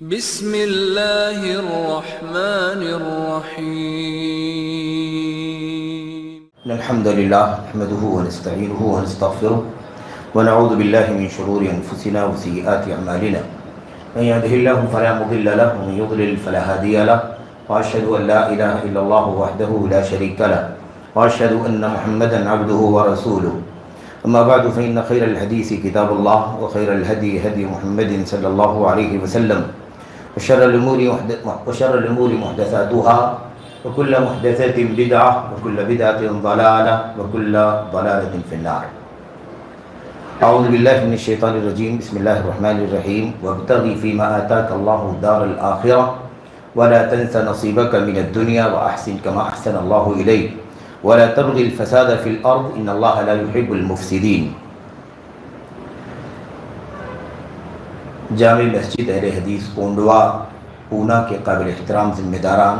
بسم اللہ الرحمن الرحیم الحمد للہ نحمده ونستعینه ونستغفره ونعوذ باللہ من شرور انفسنا وسیئات اعمالنا من يهده الله فلا مضل له ومن يضلل فلا هادي له واشهد ان لا اله الا الله وحده لا شريك له واشهد ان محمدا عبده ورسوله اما بعد فان خير الحديث كتاب الله وخير الهدي هدي محمد صلى الله عليه وسلم وشر الأمور محدثاتها وكل محدثة بدعة وكل بدعة ضلالة وكل ضلالة في النار. أعوذ بالله من الشيطان الرجيم. بسم الله الرحمن الرحيم. وابتغ فيما آتاك الله الدار الآخرة ولا تنس نصيبك من الدنيا وأحسن كما أحسن الله إليك ولا تبغ الفساد في الأرض إن الله لا يحب المفسدين. جامع مسجد اہل حدیث کونڈوا پونا کے قابل احترام ذمہ داران،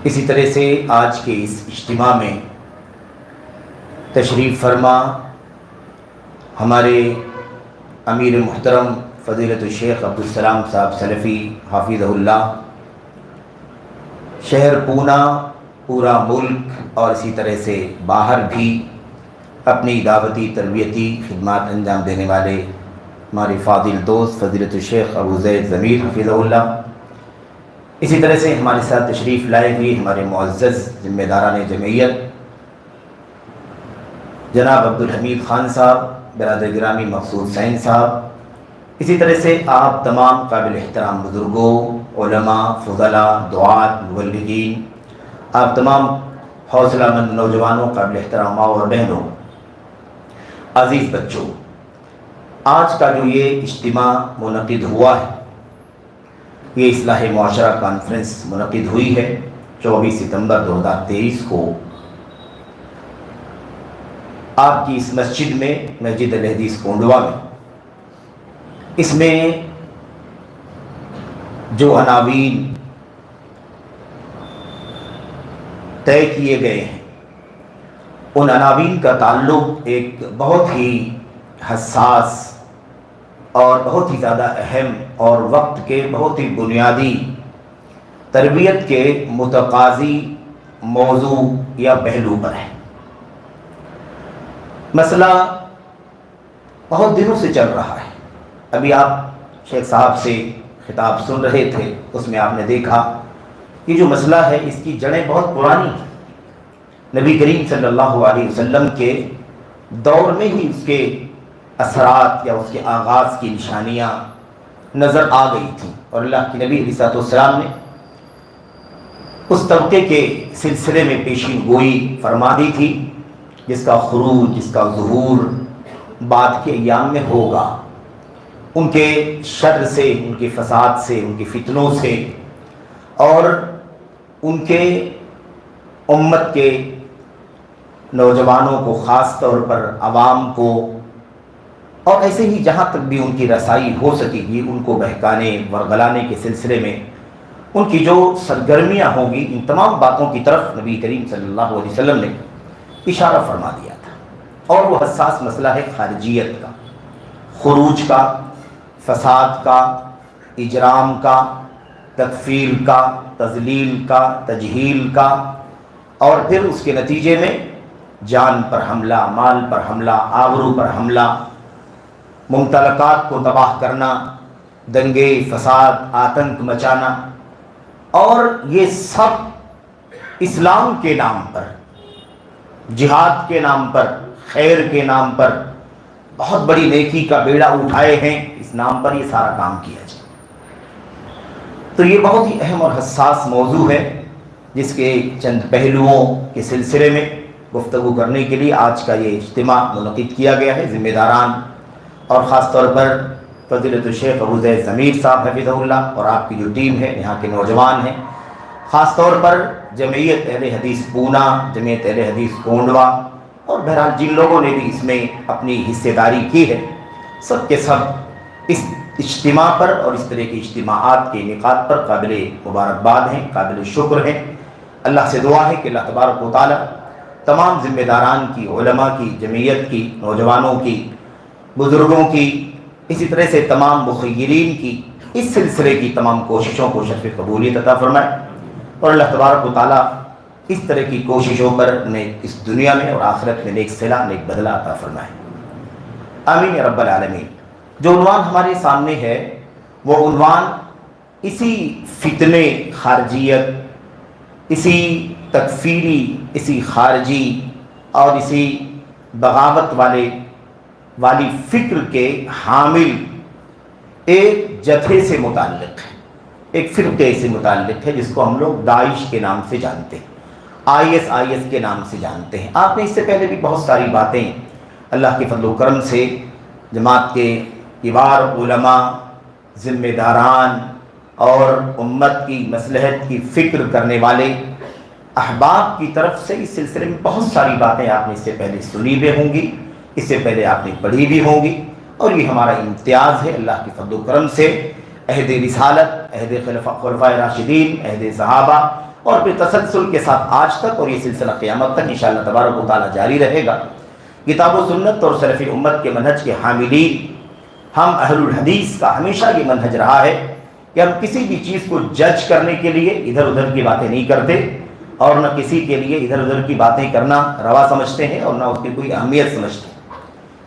اسی طرح سے آج کے اس اجتماع میں تشریف فرما ہمارے امیر محترم فضیلت الشیخ عبدالسلام صاحب سلفی حافظہ اللہ، شہر پونا، پورا ملک اور اسی طرح سے باہر بھی اپنی دعوتی تربیتی خدمات انجام دینے والے ہمارے فاضل دوست فضیلت الشیخ ابو زید ضمیر حفظہ اللہ، اسی طرح سے ہمارے ساتھ تشریف لائے ہوئے ہمارے معزز ذمہ داران جمعیت جناب عبدالحمید خان صاحب، برادر گرامی مقصود سین صاحب، اسی طرح سے آپ تمام قابل احترام بزرگوں، علماء، فضلاء، دعات، مبلغین، آپ تمام حوصلہ مند نوجوانوں، قابل احترام ماں اور بہنوں، عزیز بچوں، آج کا جو یہ اجتماع منعقد ہوا ہے، یہ اصلاح معاشرہ کانفرنس منعقد ہوئی ہے 24 ستمبر 2023 کو آپ کی اس مسجد میں، مسجد اہل حدیث کونڈوا میں. اس میں جو عناوین طے کیے گئے ہیں، ان عناوین کا تعلق ایک بہت ہی حساس اور بہت ہی زیادہ اہم اور وقت کے بہت ہی بنیادی تربیت کے متقاضی موضوع یا پہلو پر ہے. مسئلہ بہت دنوں سے چل رہا ہے. ابھی آپ شیخ صاحب سے خطاب سن رہے تھے، اس میں آپ نے دیکھا کہ جو مسئلہ ہے اس کی جڑیں بہت پرانی ہیں. نبی کریم صلی اللہ علیہ وسلم کے دور میں ہی اس کے اثرات یا اس کے آغاز کی نشانیاں نظر آ گئی تھیں، اور اللہ کے نبی علیہ السلام نے اس طبقے کے سلسلے میں پیشین گوئی فرما دی تھی جس کا خروج، جس کا ظہور بعد کے ایام میں ہوگا. ان کے شر سے، ان کے فساد سے، ان کے فتنوں سے، اور ان کے امت کے نوجوانوں کو، خاص طور پر عوام کو، اور ایسے ہی جہاں تک بھی ان کی رسائی ہو سکے گی، ان کو بہکانے ورغلانے کے سلسلے میں ان کی جو سرگرمیاں ہوں گی، ان تمام باتوں کی طرف نبی کریم صلی اللہ علیہ وسلم نے اشارہ فرما دیا تھا. اور وہ حساس مسئلہ ہے خارجیت کا، خروج کا، فساد کا، اجرام کا، تکفیر کا، تضلیل کا، تجہیل کا، اور پھر اس کے نتیجے میں جان پر حملہ، مال پر حملہ، آبرو پر حملہ، ممتلکات کو تباہ کرنا، دنگے فساد، آتنک مچانا، اور یہ سب اسلام کے نام پر، جہاد کے نام پر، خیر کے نام پر، بہت بڑی نیکی کا بیڑا اٹھائے ہیں، اس نام پر یہ سارا کام کیا جائے. تو یہ بہت ہی اہم اور حساس موضوع ہے جس کے چند پہلوؤں کے سلسلے میں گفتگو کرنے کے لیے آج کا یہ اجتماع منعقد کیا گیا ہے. ذمہ داران اور خاص طور پر فضیلت الشیخ ابو زید ضمیر صاحب حفظہ اللہ اور آپ کی جو ٹیم ہے، یہاں کے نوجوان ہیں، خاص طور پر جمعیت اہل حدیث پونا، جمعیت اہل حدیث کونڈوا، اور بہرحال جن لوگوں نے بھی اس میں اپنی حصے داری کی ہے، سب کے سب اس اجتماع پر اور اس طرح کے اجتماعات کے انعقاد پر قابل مبارکباد ہیں، قابل شکر ہیں. اللہ سے دعا ہے کہ اللہ تبارک و تعالی تمام ذمہ داران کی، علماء کی، جمعیت کی، نوجوانوں کی، بزرگوں کی، اسی طرح سے تمام مخیرین کی اس سلسلے کی تمام کوششوں کو شرف قبولیت عطا فرمائے، اور اللہ تبارک و تعالیٰ اس طرح کی کوششوں پر اس دنیا میں اور آخرت میں نیک صلہ نیک بدلہ عطا فرمائے، آمین یا رب العالمین۔ جو عنوان ہمارے سامنے ہے وہ عنوان اسی فتنے خارجیت، اسی تکفیری، اسی خارجی اور اسی بغاوت والی فکر کے حامل ایک جتھے سے متعلق ہے، ایک فرقے سے متعلق ہے جس کو ہم لوگ داعش کے نام سے جانتے ہیں، IS کے نام سے جانتے ہیں۔ آپ نے اس سے پہلے بھی بہت ساری باتیں اللہ کے فضل و کرم سے جماعت کے کبار علماء، ذمہ داران اور امت کی مصلحت کی فکر کرنے والے احباب کی طرف سے اس سلسلے میں بہت ساری باتیں آپ نے اس سے پہلے سنی بھی ہوں گی، اس سے پہلے آپ نے پڑھی بھی ہوں گی، اور یہ ہمارا امتیاز ہے اللہ کے فضل و کرم سے عہد رسالت، عہد خلفائے راشدین، عہد صحابہ اور پھر تسلسل کے ساتھ آج تک، اور یہ سلسلہ قیامت تک انشاءاللہ تبارک و تعالیٰ جاری رہے گا۔ کتاب و سنت اور سلف امت کے منہج کے حاملین ہم اہل الحدیث کا ہمیشہ یہ منہج رہا ہے کہ ہم کسی بھی چیز کو جج کرنے کے لیے ادھر ادھر کی باتیں نہیں کرتے، اور نہ کسی کے لیے ادھر ادھر کی باتیں کرنا روا سمجھتے ہیں اور نہ اس کی کوئی اہمیت سمجھتے ہیں۔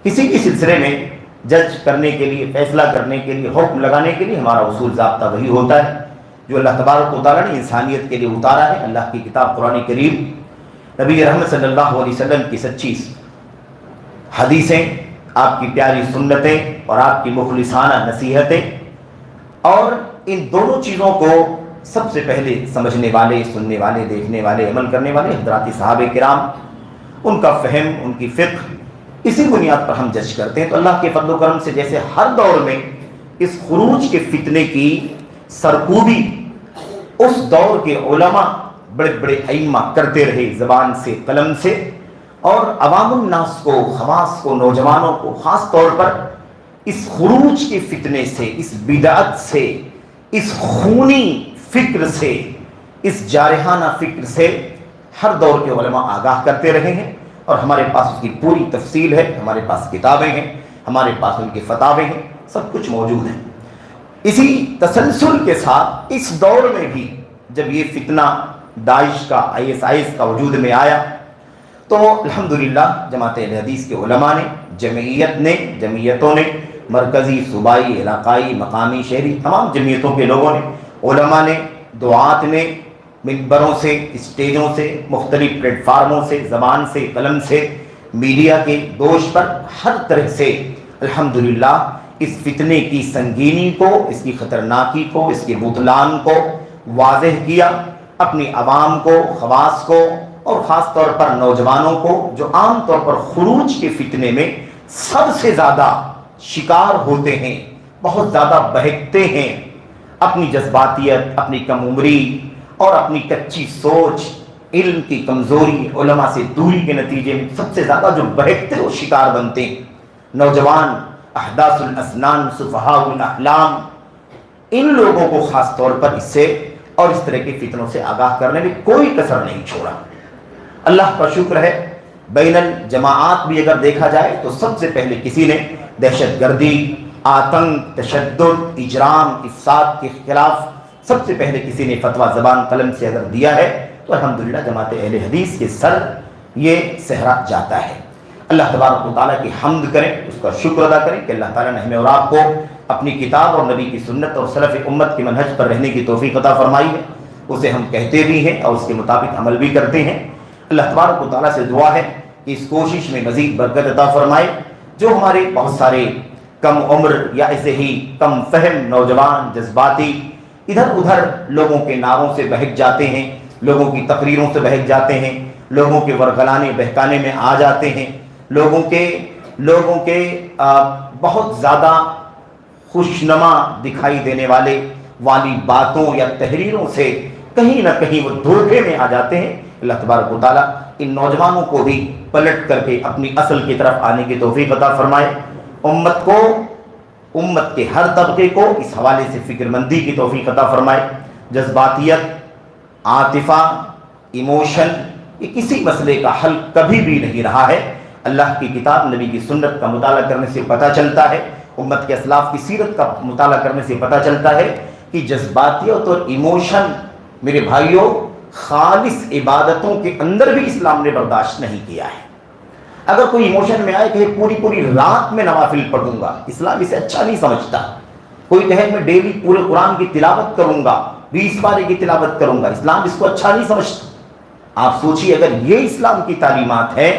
کسی بھی سلسلے میں جج کرنے کے لیے، فیصلہ کرنے کے لیے، حکم لگانے کے لیے ہمارا اصول ضابطہ وہی ہوتا ہے جو اللہ تبارک و تعالیٰ نے انسانیت کے لیے اتارا ہے، اللہ کی کتاب قرآن کریم، نبی رحمت صلی اللہ علیہ وسلم کی سچی حدیثیں، آپ کی پیاری سنتیں اور آپ کی مخلصانہ نصیحتیں، اور ان دونوں چیزوں کو سب سے پہلے سمجھنے والے، سننے والے، دیکھنے والے، عمل کرنے والے حضرات صحابہ کرام، ان کا فہم، ان کی فقہ، اسی بنیاد پر ہم جج کرتے ہیں۔ تو اللہ کے فضل و کرم سے جیسے ہر دور میں اس خروج کے فتنے کی سرکوبی اس دور کے علماء، بڑے بڑے ائمہ کرتے رہے زبان سے، قلم سے، اور عوام الناس کو، خواص کو، نوجوانوں کو خاص طور پر اس خروج کے فتنے سے، اس بدعت سے، اس خونی فکر سے، اس جارحانہ فکر سے ہر دور کے علماء آگاہ کرتے رہے ہیں، اور ہمارے پاس اس کی پوری تفصیل ہے، ہمارے پاس کتابیں ہیں، ہمارے پاس ان کے فتاوے ہیں، سب کچھ موجود ہے۔ اسی تسلسل کے ساتھ اس دور میں بھی جب یہ فتنہ داعش کا، IS کا وجود میں آیا، تو الحمدللہ جماعت اہل حدیث کے علماء نے، جمعیتوں نے، مرکزی، صوبائی، علاقائی، مقامی، شہری، تمام جمعیتوں کے لوگوں نے، علماء نے، دعات نے، منبروں سے، اسٹیجوں سے، مختلف پلیٹ فارموں سے، زبان سے، قلم سے، میڈیا کے دوش پر ہر طرح سے الحمدللہ اس فتنے کی سنگینی کو، اس کی خطرناکی کو، اس کے بطلان کو واضح کیا، اپنی عوام کو، خواص کو، اور خاص طور پر نوجوانوں کو جو عام طور پر خروج کے فتنے میں سب سے زیادہ شکار ہوتے ہیں، بہت زیادہ بہکتے ہیں، اپنی جذباتیت، اپنی کم عمری اور اپنی کچی سوچ، علم کی کمزوری، علماء سے دوری کے نتیجے میں سب سے زیادہ جو بہکتے اور شکار بنتے ہیں، نوجوان، احداث الاسنان، سفہاء الاحلام، ان لوگوں کو خاص طور پر اس سے اور اس طرح کے فتنوں سے آگاہ کرنے میں کوئی کسر نہیں چھوڑا۔ اللہ کا شکر ہے، بین الجماعات بھی اگر دیکھا جائے تو سب سے پہلے کسی نے دہشت گردی، آتنک، تشدد، اجرام، افساد کے خلاف سب سے پہلے کسی نے فتویٰ زبان قلم سے اگر دیا ہے تو الحمدللہ جماعت اہل حدیث کے سر یہ صحرا جاتا ہے۔ اللہ تبارک و تعالیٰ کی حمد کریں، اس کا شکر ادا کریں کہ اللہ تعالیٰ نے ہمیں اور آپ کو اپنی کتاب اور نبی کی سنت اور سلف امت کے منہج پر رہنے کی توفیق عطا فرمائی ہے، اسے ہم کہتے بھی ہیں اور اس کے مطابق عمل بھی کرتے ہیں۔ اللہ تبارک و تعالیٰ سے دعا ہے کہ اس کوشش میں مزید برکت عطا فرمائے۔ جو ہمارے بہت سارے کم عمر یا ایسے ہی کم فہم نوجوان، جذباتی، ادھر ادھر لوگوں کے نعروں سے بہک جاتے ہیں، لوگوں کی تقریروں سے بہک جاتے ہیں، لوگوں کے ورغلانے بہکانے میں آ جاتے ہیں، لوگوں کے بہت زیادہ خوشنما دکھائی دینے والی باتوں یا تحریروں سے کہیں نہ کہیں وہ دھوکے میں آ جاتے ہیں۔ اللہ تبارک و تعالیٰ ان نوجوانوں کو بھی پلٹ کر کے اپنی اصل کی طرف آنے کی توفیق عطا فرمائے، امت کے ہر طبقے کو اس حوالے سے فکر مندی کی توفیق عطا فرمائے۔ جذباتیت، عاطفہ، ایموشن، یہ کسی مسئلے کا حل کبھی بھی نہیں رہا ہے۔ اللہ کی کتاب، نبی کی سنت کا مطالعہ کرنے سے پتہ چلتا ہے امت کے اسلاف کی سیرت کا مطالعہ کرنے سے پتہ چلتا ہے کہ جذباتیت اور ایموشن میرے بھائیوں خالص عبادتوں کے اندر بھی اسلام نے برداشت نہیں کیا ہے۔ اگر کوئی ایموشن میں آئے کہ پوری رات میں نوافل پڑھوں گا، اسلام اسے اچھا نہیں سمجھتا۔ کوئی کہے میں ڈیلی پورے قرآن کی تلاوت کروں گا، 20 پارے کی تلاوت کروں گا، اسلام اس کو اچھا نہیں سمجھتا۔ آپ سوچیے اگر یہ اسلام کی تعلیمات ہے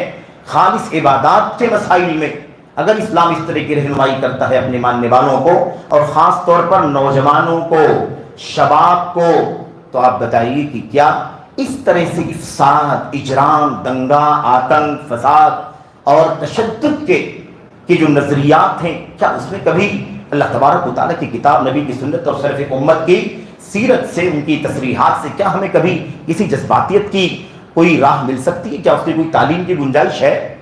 خالص عبادات کے مسائل میں، اگر اسلام اس طرح کی رہنمائی کرتا ہے اپنے ماننے والوں کو اور خاص طور پر نوجوانوں کو، شباب کو، تو آپ بتائیے کہ کیا اس طرح سے افساد، اجرام، دنگا، آتنک، فساد اور تشدد کے جو نظریات ہیں، کیا اس میں کبھی اللہ تبارک و تعالیٰ کی کتاب، نبی کی سنت اور سلف امت کی سیرت سے، ان کی تصریحات سے کیا ہمیں کبھی کسی جذباتیت کی کوئی راہ مل سکتی ہے؟ کیا اس میں کوئی تعلیم کی گنجائش ہے؟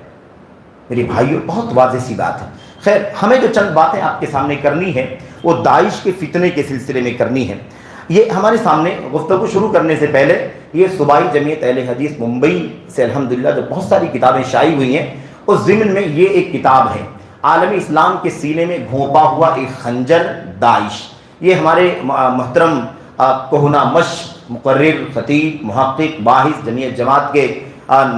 میرے بھائیوں بہت واضح سی بات ہے۔ خیر، ہمیں جو چند باتیں آپ کے سامنے کرنی ہے وہ داعش کے فتنے کے سلسلے میں کرنی ہے۔ یہ ہمارے سامنے گفتگو شروع کرنے سے پہلے یہ صوبائی جمعیت اہل حدیث ممبئی سے الحمدللہ جو بہت ساری کتابیں شائع ہوئی ہیں، اس ضمن میں یہ ایک کتاب ہے، عالمی اسلام کے سینے میں گھونپا ہوا ایک خنجر داعش۔ یہ ہمارے محترم کہنا مش مقرر، خطیب، محقق، باحث جمعیت جماعت کے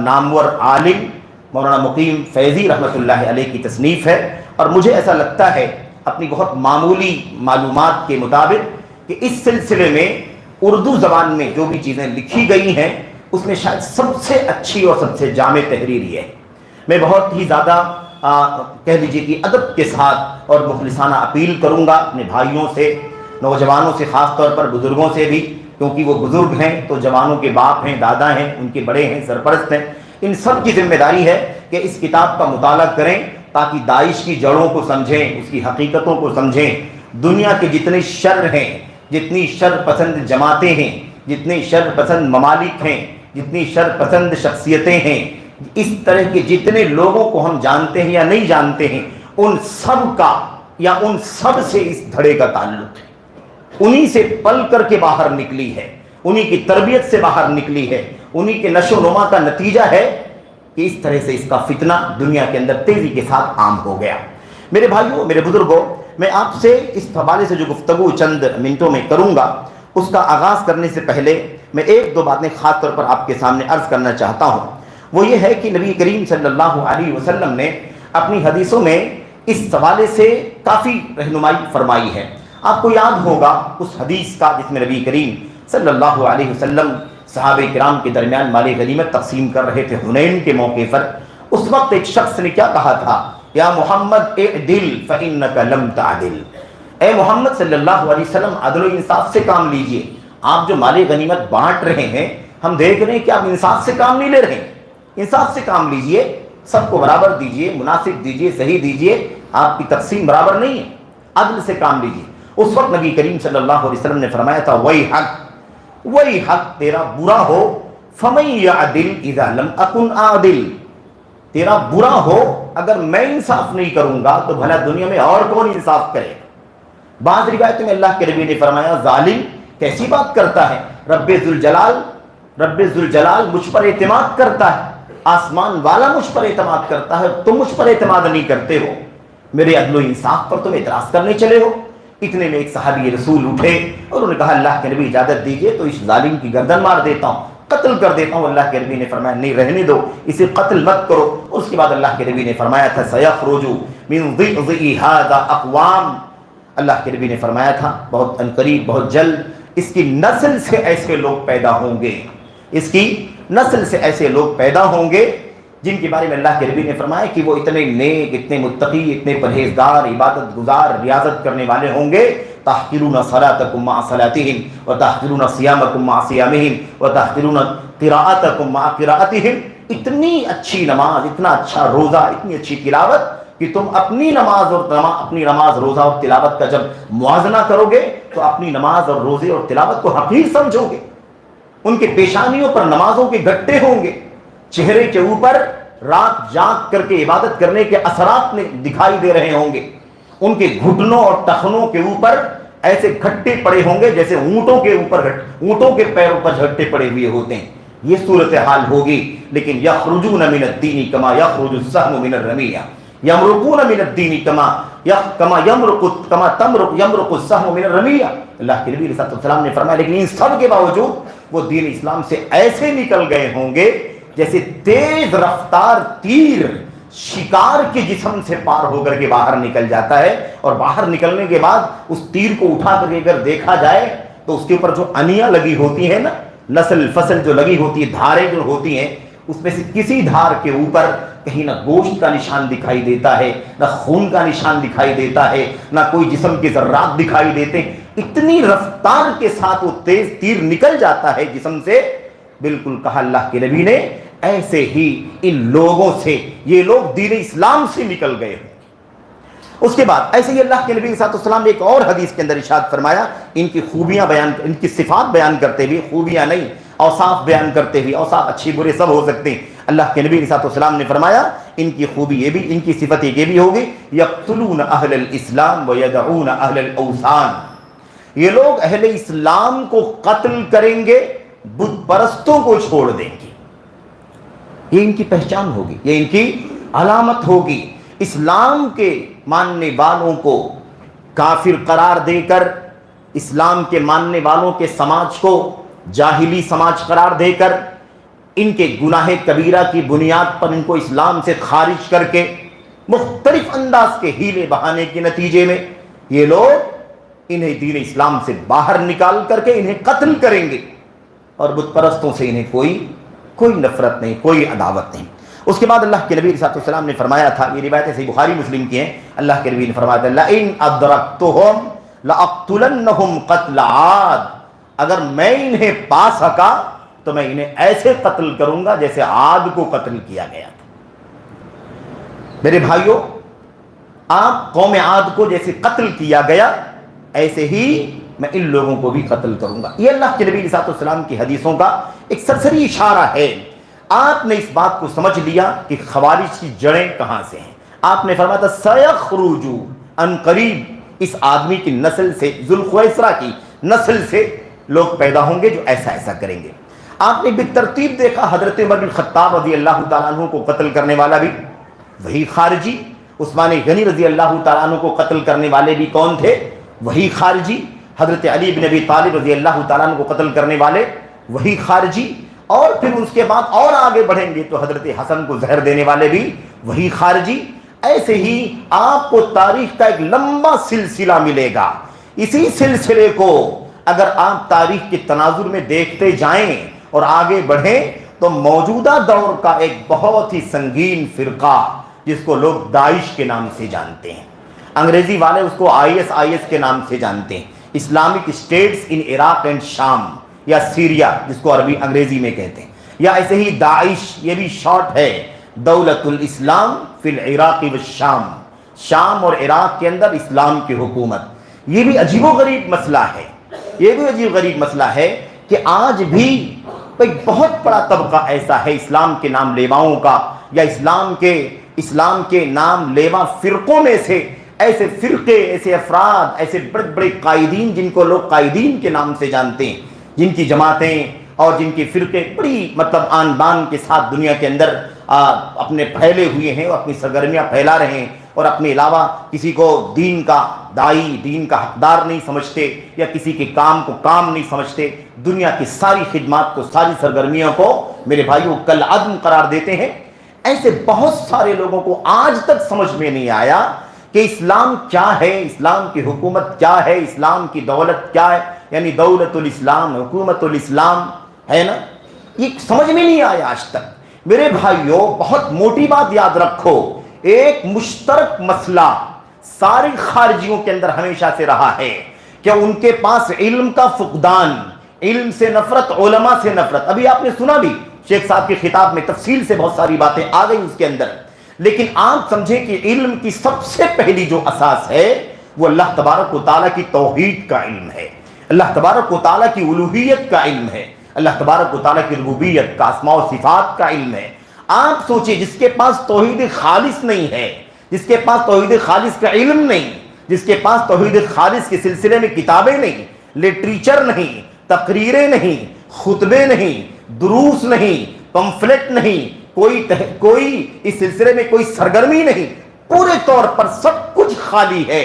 نامور عالم مولانا مقیم فیضی رحمۃ اللہ علیہ کی تصنیف ہے، اور مجھے ایسا لگتا ہے اپنی بہت معمولی معلومات کے مطابق کہ اس سلسلے میں اردو زبان میں جو بھی چیزیں لکھی گئی ہیں اس میں شاید سب سے اچھی اور سب سے جامع تحریر یہ ہے۔ میں بہت ہی زیادہ کہہ لیجیے کہ ادب کے ساتھ اور مخلصانہ اپیل کروں گا اپنے بھائیوں سے، نوجوانوں سے، خاص طور پر بزرگوں سے بھی، کیونکہ وہ بزرگ ہیں تو جوانوں کے باپ ہیں، دادا ہیں، ان کے بڑے ہیں، سرپرست ہیں، ان سب کی ذمہ داری ہے کہ اس کتاب کا مطالعہ کریں تاکہ داعش کی جڑوں کو سمجھیں، اس کی حقیقتوں کو سمجھیں۔ دنیا کے جتنے شر ہیں، جتنی شر پسند جماعتیں ہیں، جتنے شر پسند ممالک ہیں، جتنی شر پسند شخصیتیں ہیں، اس طرح کے جتنے لوگوں کو ہم جانتے ہیں یا نہیں جانتے ہیں، ان سب کا یا ان سب سے اس دھڑے کا تعلق ہے۔ انہی سے پل کر کے باہر نکلی ہے، انہی کی تربیت سے باہر نکلی ہے، انہی کے نشو و نما کا نتیجہ ہے کہ اس طرح سے اس کا فتنہ دنیا کے اندر تیزی کے ساتھ عام ہو گیا۔ میرے بھائیوں، میرے بزرگوں، میں آپ سے اس حوالے سے جو گفتگو چند منٹوں میں کروں گا اس کا آغاز کرنے سے پہلے میں ایک دو باتیں خاص طور پر آپ کے سامنے عرض کرنا چاہتا ہوں۔ وہ یہ ہے کہ نبی کریم صلی اللہ علیہ وسلم نے اپنی حدیثوں میں اس حوالے سے کافی رہنمائی فرمائی ہے۔ آپ کو یاد ہوگا اس حدیث کا جس میں نبی کریم صلی اللہ علیہ وسلم صحابہ کرام کے درمیان مال غنیمت تقسیم کر رہے تھے حنین کے موقع پر۔ اس وقت ایک شخص نے کیا کہا تھا؟ یا محمد اعدل فإنک لم تعدل، اے محمد صلی اللہ علیہ وسلم عدل و انصاف سے کام لیجئے۔ آپ جو مال غنیمت بانٹ رہے ہیں، ہم دیکھ رہے ہیں کہ آپ انصاف سے کام نہیں لے رہے ہیں۔ انصاف سے کام لیجئے، سب کو برابر دیجئے، مناسب دیجئے، صحیح دیجئے، آپ کی تقسیم برابر نہیں ہے، عدل سے کام لیجئے۔ اس وقت نبی کریم صلی اللہ علیہ وسلم نے فرمایا تھا وہی حق تیرا برا ہو، فمن یعدل اذا لم اکن عادل، تیرا برا ہو اگر میں انصاف نہیں کروں گا تو بھلا دنیا میں اور کون انصاف کرے گا۔ بعض روایتوں میں اللہ کے نبی نے فرمایا ظالم کیسی بات کرتا ہے، رب ذوالجلال مجھ پر اعتماد کرتا ہے، آسمان والا مجھ پر اعتماد کرتا ہے، تم مجھ پر اعتماد نہیں کرتے ہو، میرے عدل و انصاف پر تم اعتراض کرنے چلے ہو۔ اتنے میں ایک صحابی رسول اٹھے اور انہوں نے کہا اللہ کے نبی اجازت دیجئے تو اس ظالم کی گردن مار دیتا ہوں، قتل کر دیتا ہوں۔ اللہ کے نبی نے فرمایا نہیں، رہنے دو، اسے قتل مت کرو۔ اس کے بعد اللہ کے نبی نے فرمایا تھا سیخرج من ضئضئ ھذا اقوام، اللہ کے نبی نے فرمایا تھا بہت عنقریب، بہت جلد اس کی نسل سے ایسے لوگ پیدا ہوں گے، اس کی نسل سے ایسے لوگ پیدا ہوں گے جن کے بارے میں اللہ کے نبی نے فرمایا کہ وہ اتنے نیک، اتنے متقی، اتنے پرہیزگار، عبادت گزار، ریاضت کرنے والے ہوں گے، تحقرون صلاتکم مع صلاتہم وتحقرون صیامکم مع صیامہم وتحقرون قراءتکم مع قراءتہم، اتنی اچھی نماز، اتنا اچھا روزہ، اتنی اچھی تلاوت کہ تم اپنی نماز روزہ اور تلاوت کا جب موازنہ کرو گے تو اپنی نماز اور روزے اور تلاوت کو حقیر سمجھو گے۔ ان کے پیشانیوں پر نمازوں کے گٹے ہوں گے، چہرے کے اوپر رات جاگ کر کے عبادت کرنے کے اثرات دکھائی دے رہے ہوں گے، ان کے گھٹنوں اور ٹخنوں کے اوپر ایسے گھٹے پڑے ہوں گے جیسے اونٹوں کے پیروں پر گھٹے پڑے ہوئے ہوتے ہیں۔ یہ صورتحال ہوگی، لیکن یخرجون من الدین کما یخرج السهم من الرمیہ، یمرقون من الدین کما یا کما یمرق السهم من الرمیہ، اللہ کے نبی علیہ السلام نے فرمایا لیکن ان سب کے باوجود وہ دین اسلام سے ایسے نکل گئے ہوں گے جیسے تیز رفتار تیر شکار کے جسم سے پار ہو کر کے باہر نکل جاتا ہے، اور باہر نکلنے کے بعد اس تیر کو اٹھا کر کے اگر دیکھا جائے تو اس کے اوپر جو انیاں لگی ہوتی ہیں نا، نسل فصل جو لگی ہوتی ہے، دھاریں جو ہوتی ہیں، اس میں سے کسی دھار کے اوپر کہیں نہ گوشت کا نشان دکھائی دیتا ہے، نہ خون کا نشان دکھائی دیتا ہے، نہ کوئی جسم کے ذرات دکھائی دیتے ہیں۔ اتنی رفتار کے ساتھ وہ تیز تیر نکل جاتا ہے جسم سے، بالکل کہا اللہ کے نبی نے ایسے ہی ان لوگوں سے، یہ لوگ دین اسلام سے نکل گئے ہیں۔ اس کے بعد ایسے ہی اللہ کے نبی صلی اللہ علیہ وسلم نے ایک اور حدیث کے اندر ارشاد فرمایا، ان کی خوبیاں بیان، ان کی صفات بیان کرتے ہوئے، خوبیاں نہیں اوصاف بیان کرتے ہوئے، اوصاف اچھے برے سب ہو سکتے ہیں، اللہ کے نبی صلی اللہ علیہ وسلم نے فرمایا ان کی خوبی یہ بھی، ان کی صفت یہ بھی ہوگی، یقتلون اہل الاسلام ویدعون اہل الاوثان، یہ لوگ اہل اسلام کو قتل کریں گے، بت پرستوں کو چھوڑ دیں گے۔ یہ ان کی پہچان ہوگی، یہ ان کی علامت ہوگی۔ اسلام کے ماننے والوں کو کافر قرار دے کر، اسلام کے ماننے والوں کے سماج کو جاہلی سماج قرار دے کر، ان کے گناہ کبیرہ کی بنیاد پر ان کو اسلام سے خارج کر کے مختلف انداز کے ہیلے بہانے کے نتیجے میں یہ لوگ انہیں دین اسلام سے باہر نکال کر کے انہیں قتل کریں گے، اور بت پرستوں سے انہیں کوئی نفرت نہیں، کوئی عداوت نہیں۔ اس کے بعد اللہ کے نبی صلی اللہ علیہ وسلم نے فرمایا تھا، یہ روایتیں صحیح بخاری مسلم کی ہیں، اللہ کے نبی نے فرمایا تھا لئن ادرکتہم لاقتلنہم قتل عاد، اگر میں انہیں پا سکا تو میں انہیں ایسے قتل کروں گا جیسے عاد کو قتل کیا گیا تھا۔ میرے بھائیوں، آپ قوم عاد کو جیسے قتل کیا گیا ایسے ہی میں ان لوگوں کو بھی قتل کروں گا۔ یہ اللہ کے نبی صلی اللہ علیہ وسلم کی حدیثوں کا ایک سرسری اشارہ ہے۔ آپ نے اس بات کو سمجھ لیا کہ خوارج کی جڑیں کہاں سے ہیں۔ آپ نے فرمایا تھا سیخرج ان قریب، اس آدمی کی نسل سے، ذوالخویسرہ کی نسل سے لوگ پیدا ہوں گے جو ایسا ایسا کریں گے۔ آپ نے بالترتیب دیکھا حضرت عمر بن خطاب رضی اللہ تعالیٰ عنہ کو قتل کرنے والا بھی وہی خارجی، عثمان غنی رضی اللہ تعالیٰ عنہ کو قتل کرنے والے بھی کون تھے؟ وہی خارجی، حضرت علی بن ابی طالب رضی اللہ تعالیٰ عنہ کو قتل کرنے والے وہی خارجی، اور پھر اس کے بعد اور آگے بڑھیں گے تو حضرت حسن کو زہر دینے والے بھی وہی خارجی۔ ایسے ہی آپ کو تاریخ کا ایک لمبا سلسلہ ملے گا۔ اسی سلسلے کو اگر آپ تاریخ کے تناظر میں دیکھتے جائیں اور آگے بڑھیں تو موجودہ دور کا ایک بہت ہی سنگین فرقہ جس کو لوگ داعش کے نام سے جانتے ہیں، انگریزی والے اس کو IS کے نام سے جانتے ہیں، Islamic States in Iraq and شام یا سیریا جس کو عربی انگریزی میں کہتے ہیں، یا ایسے ہی داعش، یہ بھی شارٹ ہے، دولت الاسلام فی العراق والشام، شام اور عراق کے اندر اسلام کی حکومت۔ یہ بھی عجیب و غریب مسئلہ ہے، یہ بھی عجیب غریب مسئلہ ہے کہ آج بھی ایک بہت بڑا طبقہ ایسا ہے اسلام کے نام لیواؤں کا، یا اسلام کے نام لیوا فرقوں میں سے ایسے فرقے، ایسے افراد، ایسے بڑے بڑے قائدین جن کو لوگ قائدین کے نام سے جانتے ہیں، جن کی جماعتیں اور جن کے فرقے بڑی آن بان کے ساتھ دنیا کے اندر اپنے پھیلے ہوئے ہیں اور اپنی سرگرمیاں پھیلا رہے ہیں، اور اپنے علاوہ کسی کو دین کا داعی، دین کا حقدار نہیں سمجھتے، یا کسی کے کام کو کام نہیں سمجھتے، دنیا کی ساری خدمات کو، ساری سرگرمیوں کو میرے بھائیوں کل عدم قرار دیتے ہیں۔ ایسے بہت سارے لوگوں کو آج تک سمجھ میں نہیں آیا کہ اسلام کیا ہے، اسلام کی حکومت کیا ہے، اسلام کی دولت کیا ہے، یعنی دولت الاسلام، حکومت الاسلام ہے نا، یہ سمجھ میں نہیں آیا آج تک۔ میرے بھائیوں، بہت موٹی بات یاد رکھو، ایک مشترک مسئلہ سارے خارجیوں کے اندر ہمیشہ سے رہا ہے کہ ان کے پاس علم کا فقدان، علم سے نفرت، علماء سے نفرت۔ ابھی آپ نے سنا بھی شیخ صاحب کی خطاب میں تفصیل سے بہت ساری باتیں آ گئی اس کے اندر، لیکن آپ سمجھیں کہ علم کی سب سے پہلی جو اساس ہے وہ اللہ تبارک و تعالیٰ کی توحید کا علم ہے، اللہ تبارک و تعالیٰ کی الوہیت کا علم ہے، اللہ تبارک و تعالیٰ کی ربوبیت کا، اسماء و صفات کا علم ہے۔ آپ سوچیں جس کے پاس توحید خالص نہیں ہے، جس کے پاس توحید خالص کا علم نہیں، جس کے پاس توحید خالص کے سلسلے میں کتابیں نہیں، لٹریچر نہیں، تقریریں نہیں، خطبے نہیں، دروس نہیں، پمفلٹ نہیں، کوئی اس سلسلے میں کوئی سرگرمی نہیں، پورے طور پر سب کچھ خالی ہے،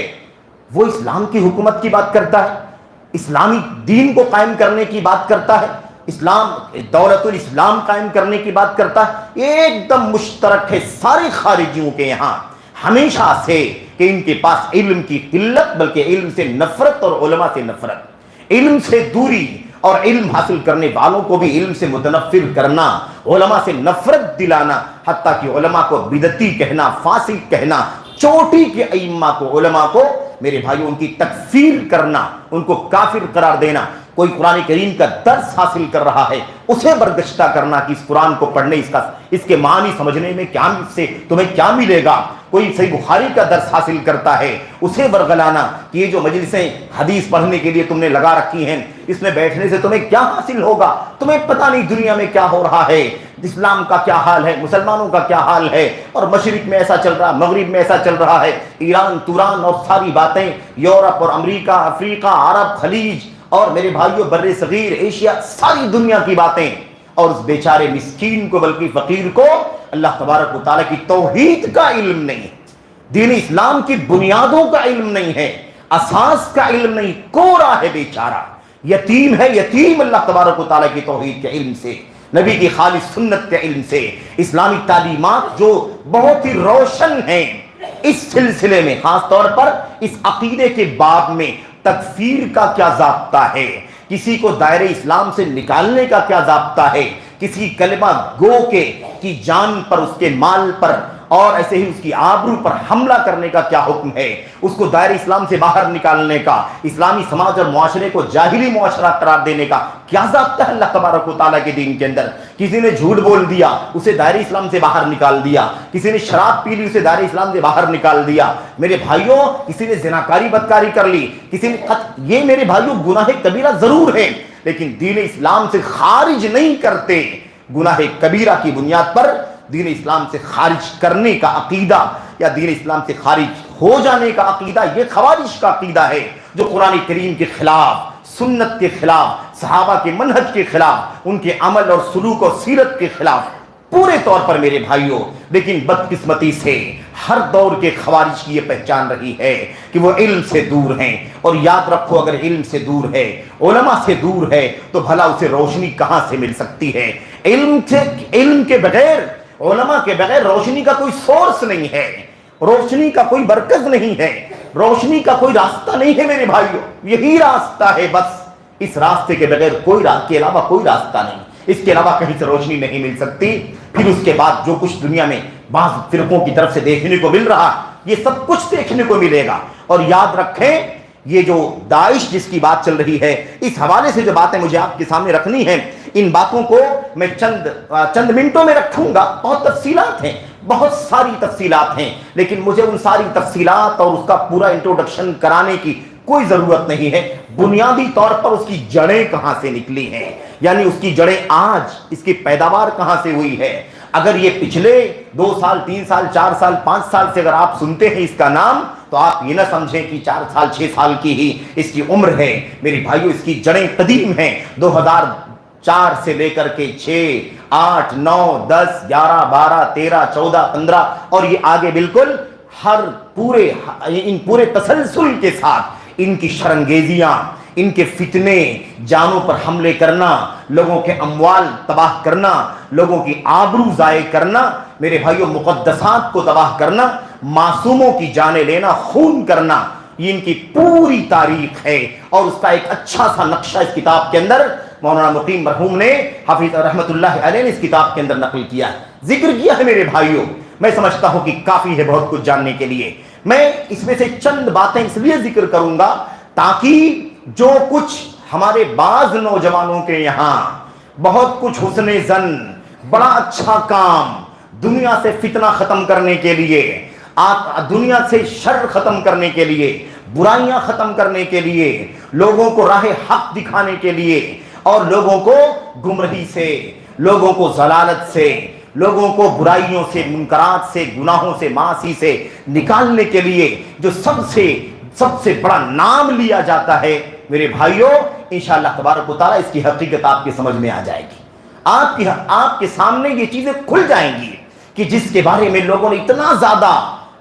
وہ اسلام کی حکومت کی بات کرتا ہے، اسلامی دین کو قائم کرنے کی بات کرتا ہے، اسلام دولت الاسلام قائم کرنے کی بات کرتا ہے۔ ایک دم مشترک ہے سارے خارجیوں کے یہاں ہمیشہ سے کہ ان کے پاس علم کی قلت، بلکہ علم سے نفرت اور علماء سے نفرت، علم سے دوری اور علم حاصل کرنے والوں کو بھی علم سے متنفر کرنا، علماء سے نفرت دلانا، حتیٰ کہ علماء کو بدعتی کہنا، فاسق کہنا، چوٹی کے ائمہ کو، علماء کو میرے بھائیوں ان کی تکفیر کرنا، ان کو کافر قرار دینا۔ کوئی قرآن کریم کا درس حاصل کر رہا ہے اسے برگشتہ کرنا کہ اس قرآن کو پڑھنے، اس کے معنی سمجھنے میں کیا سے تمہیں کیا ملے گا۔ کوئی صحیح بخاری کا درس حاصل کرتا ہے اسے برگلانا کہ یہ جو مجلسیں حدیث پڑھنے کے لیے تم نے لگا رکھی ہیں اس میں بیٹھنے سے تمہیں کیا حاصل ہوگا، تمہیں پتہ نہیں دنیا میں کیا ہو رہا ہے، اسلام کا کیا حال ہے، مسلمانوں کا کیا حال ہے، اور مشرق میں ایسا چل رہا، مغرب میں ایسا چل رہا ہے، ایران توران اور ساری باتیں، یورپ اور امریکہ، افریقہ، عرب، خلیج اور میرے بھائیوں بر صغیر، ایشیا، ساری دنیا کی باتیں، اور اس بیچارے مسکین کو بلکہ فقیر کو اللہ تبارک و تعالیٰ کی توحید کا علم نہیں، دین اسلام کی بنیادوں کا علم نہیں ہے، اساس کا علم نہیں، کورا ہے بیچارہ، یتیم ہے، یتیم اللہ تبارک و تعالیٰ کی توحید کے علم سے، نبی کی خالص سنت کے علم سے، اسلامی تعلیمات جو بہت ہی روشن ہیں اس سلسلے میں، خاص طور پر اس عقیدے کے باب میں تکفیر کا کیا ضابطہ ہے، کسی کو دائرہ اسلام سے نکالنے کا کیا ضابطہ ہے، کسی کلمہ گو کی جان پر، اس کے مال پر اور ایسے ہی اس کی آبرو پر حملہ کرنے کا کیا حکم ہے، اس کو دائرہ اسلام سے باہر نکالنے کا، اسلامی سماج اور معاشرے کو جاہلی معاشرہ قرار دینے کا کیا ضابطہ ہے اللہ تبارک و تعالیٰ کے دین کے اندر۔ کسی نے جھوٹ بول دیا اسے دائرہ اسلام سے باہر نکال دیا، کسی نے شراب پی لی اسے دائرہ اسلام سے باہر نکال دیا، میرے بھائیوں کسی نے زناکاری بدکاری کر لی، کسی نے یہ میرے بھائیوں گناہ کبیرہ ضرور ہے لیکن دین اسلام سے خارج نہیں کرتے۔ گناہ کبیرہ کی بنیاد پر دین اسلام سے خارج کرنے کا عقیدہ یا دین اسلام سے خارج ہو جانے کا عقیدہ یہ خوارج کا عقیدہ ہے جو قرآن کریم کے خلاف، سنت کے خلاف، صحابہ کے منہج کے خلاف، ان کے عمل اور سلوک اور سیرت کے خلاف پورے طور پر میرے بھائیوں۔ لیکن بدقسمتی سے ہر دور کے خوارج کی یہ پہچان رہی ہے کہ وہ علم سے دور ہیں، اور یاد رکھو اگر علم سے دور ہے، علماء سے دور ہے تو بھلا اسے روشنی کہاں سے مل سکتی ہے؟ علم کے بغیر، علماء کے بغیر روشنی کا کوئی سورس نہیں ہے، روشنی کا کوئی مرکز نہیں ہے، روشنی کا کوئی راستہ نہیں ہے میرے بھائیوں، یہی راستہ ہے بس، اس راستے کے بغیر کے علاوہ کوئی راستہ نہیں، اس کے علاوہ کہیں سے روشنی نہیں مل سکتی۔ پھر اس کے بعد جو کچھ دنیا میں بعض فرقوں کی طرف سے دیکھنے کو مل رہا یہ سب کچھ دیکھنے کو ملے گا۔ اور یاد رکھیں یہ جو داعش جس کی بات چل رہی ہے، اس حوالے سے جو باتیں مجھے آپ کے سامنے رکھنی ہیں، ان باتوں کو میں چند منٹوں میں رکھوں گا، بہت تفصیلات ہیں، بہت ساری تفصیلات ہیں، لیکن مجھے ان ساری تفصیلات اور اس کا پورا انٹروڈکشن کرانے کی کوئی ضرورت نہیں ہے۔ بنیادی طور پر اس کی جڑیں کہاں سے نکلی ہیں، یعنی اس کی جڑیں آج اس کی پیداوار کہاں سے ہوئی ہے۔ اگر یہ پچھلے 2 سال 3 سال 4 سال 5 سال سے اگر آپ سنتے ہیں اس کا نام تو آپ یہ نہ سمجھیں کہ 4 سال 6 سال کی ہی اس کی عمر ہے میری بھائیوں، اس کی جڑیں قدیم ہیں۔ 2004 سے لے کر کے 6 8 9 10 11 12 13 14 15 اور یہ آگے بالکل ان پورے تسلسل کے ساتھ ان کی شرنگیزیاں، ان کے فتنے، جانوں پر حملے کرنا، لوگوں کے اموال تباہ کرنا، لوگوں کی آبرو ضائع کرنا، میرے بھائیوں مقدسات کو تباہ کرنا، معصوموں کی جانیں لینا، خون کرنا، یہ ان کی پوری تاریخ ہے۔ اور اس کا ایک اچھا سا نقشہ اس کتاب کے اندر مولانا مقیم مرحوم نے، حافظ رحمت اللہ علیہ نے اس کتاب کے اندر نقل کیا ہے، ذکر کیا ہے میرے بھائیوں۔ میں سمجھتا ہوں کہ کافی ہے بہت کچھ جاننے کے لیے۔ میں اس میں سے چند باتیں اس لیے ذکر کروں گا تاکہ جو کچھ ہمارے بعض نوجوانوں کے یہاں بہت کچھ حسن ظن، بڑا اچھا کام، دنیا سے فتنہ ختم کرنے کے لیے، دنیا سے شر ختم کرنے کے لیے، برائیاں ختم کرنے کے لیے، لوگوں کو راہ حق دکھانے کے لیے، اور لوگوں کو گمراہی سے، لوگوں کو ضلالت سے، لوگوں کو برائیوں سے، منکرات سے، گناہوں سے، معاصی سے نکالنے کے لیے جو سب سے بڑا نام لیا جاتا ہے میرے بھائیوں، انشاءاللہ تبارک و تعالیٰ اس کی حقیقت آپ کے سمجھ میں آ جائے گی۔ آپ کے سامنے یہ چیزیں کھل جائیں گی کہ جس کے بارے میں لوگوں نے اتنا زیادہ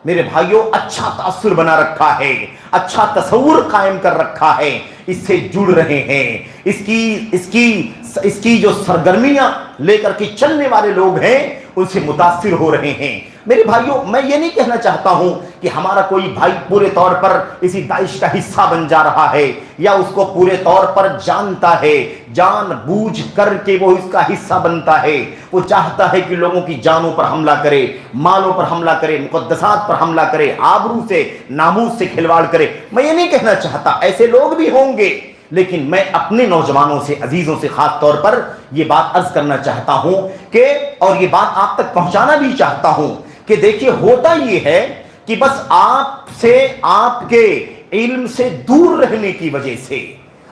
میرے بھائیوں اچھا تاثر بنا رکھا ہے، اچھا تصور قائم کر رکھا ہے، اس سے جڑ رہے ہیں، اس کی جو سرگرمیاں لے کر کے چلنے والے لوگ ہیں ان سے متاثر ہو رہے ہیں۔ میرے بھائیوں میں یہ نہیں کہنا چاہتا ہوں کہ ہمارا کوئی بھائی پورے طور پر اسی داعش کا حصہ بن جا رہا ہے یا اس کو پورے طور پر جانتا ہے، جان بوجھ کر کے وہ اس کا حصہ بنتا ہے، وہ چاہتا ہے کہ لوگوں کی جانوں پر حملہ کرے، مالوں پر حملہ کرے، مقدسات پر حملہ کرے، آبرو سے ناموس سے کھلواڑ کرے۔ میں یہ نہیں کہنا چاہتا، ایسے لوگ بھی ہوں گے، لیکن میں اپنے نوجوانوں سے، عزیزوں سے خاص طور پر یہ بات عرض کرنا چاہتا ہوں کہ، اور یہ بات آپ تک پہنچانا بھی چاہتا ہوں کہ دیکھیے ہوتا یہ ہے کہ بس آپ کے علم سے دور رہنے کی وجہ سے،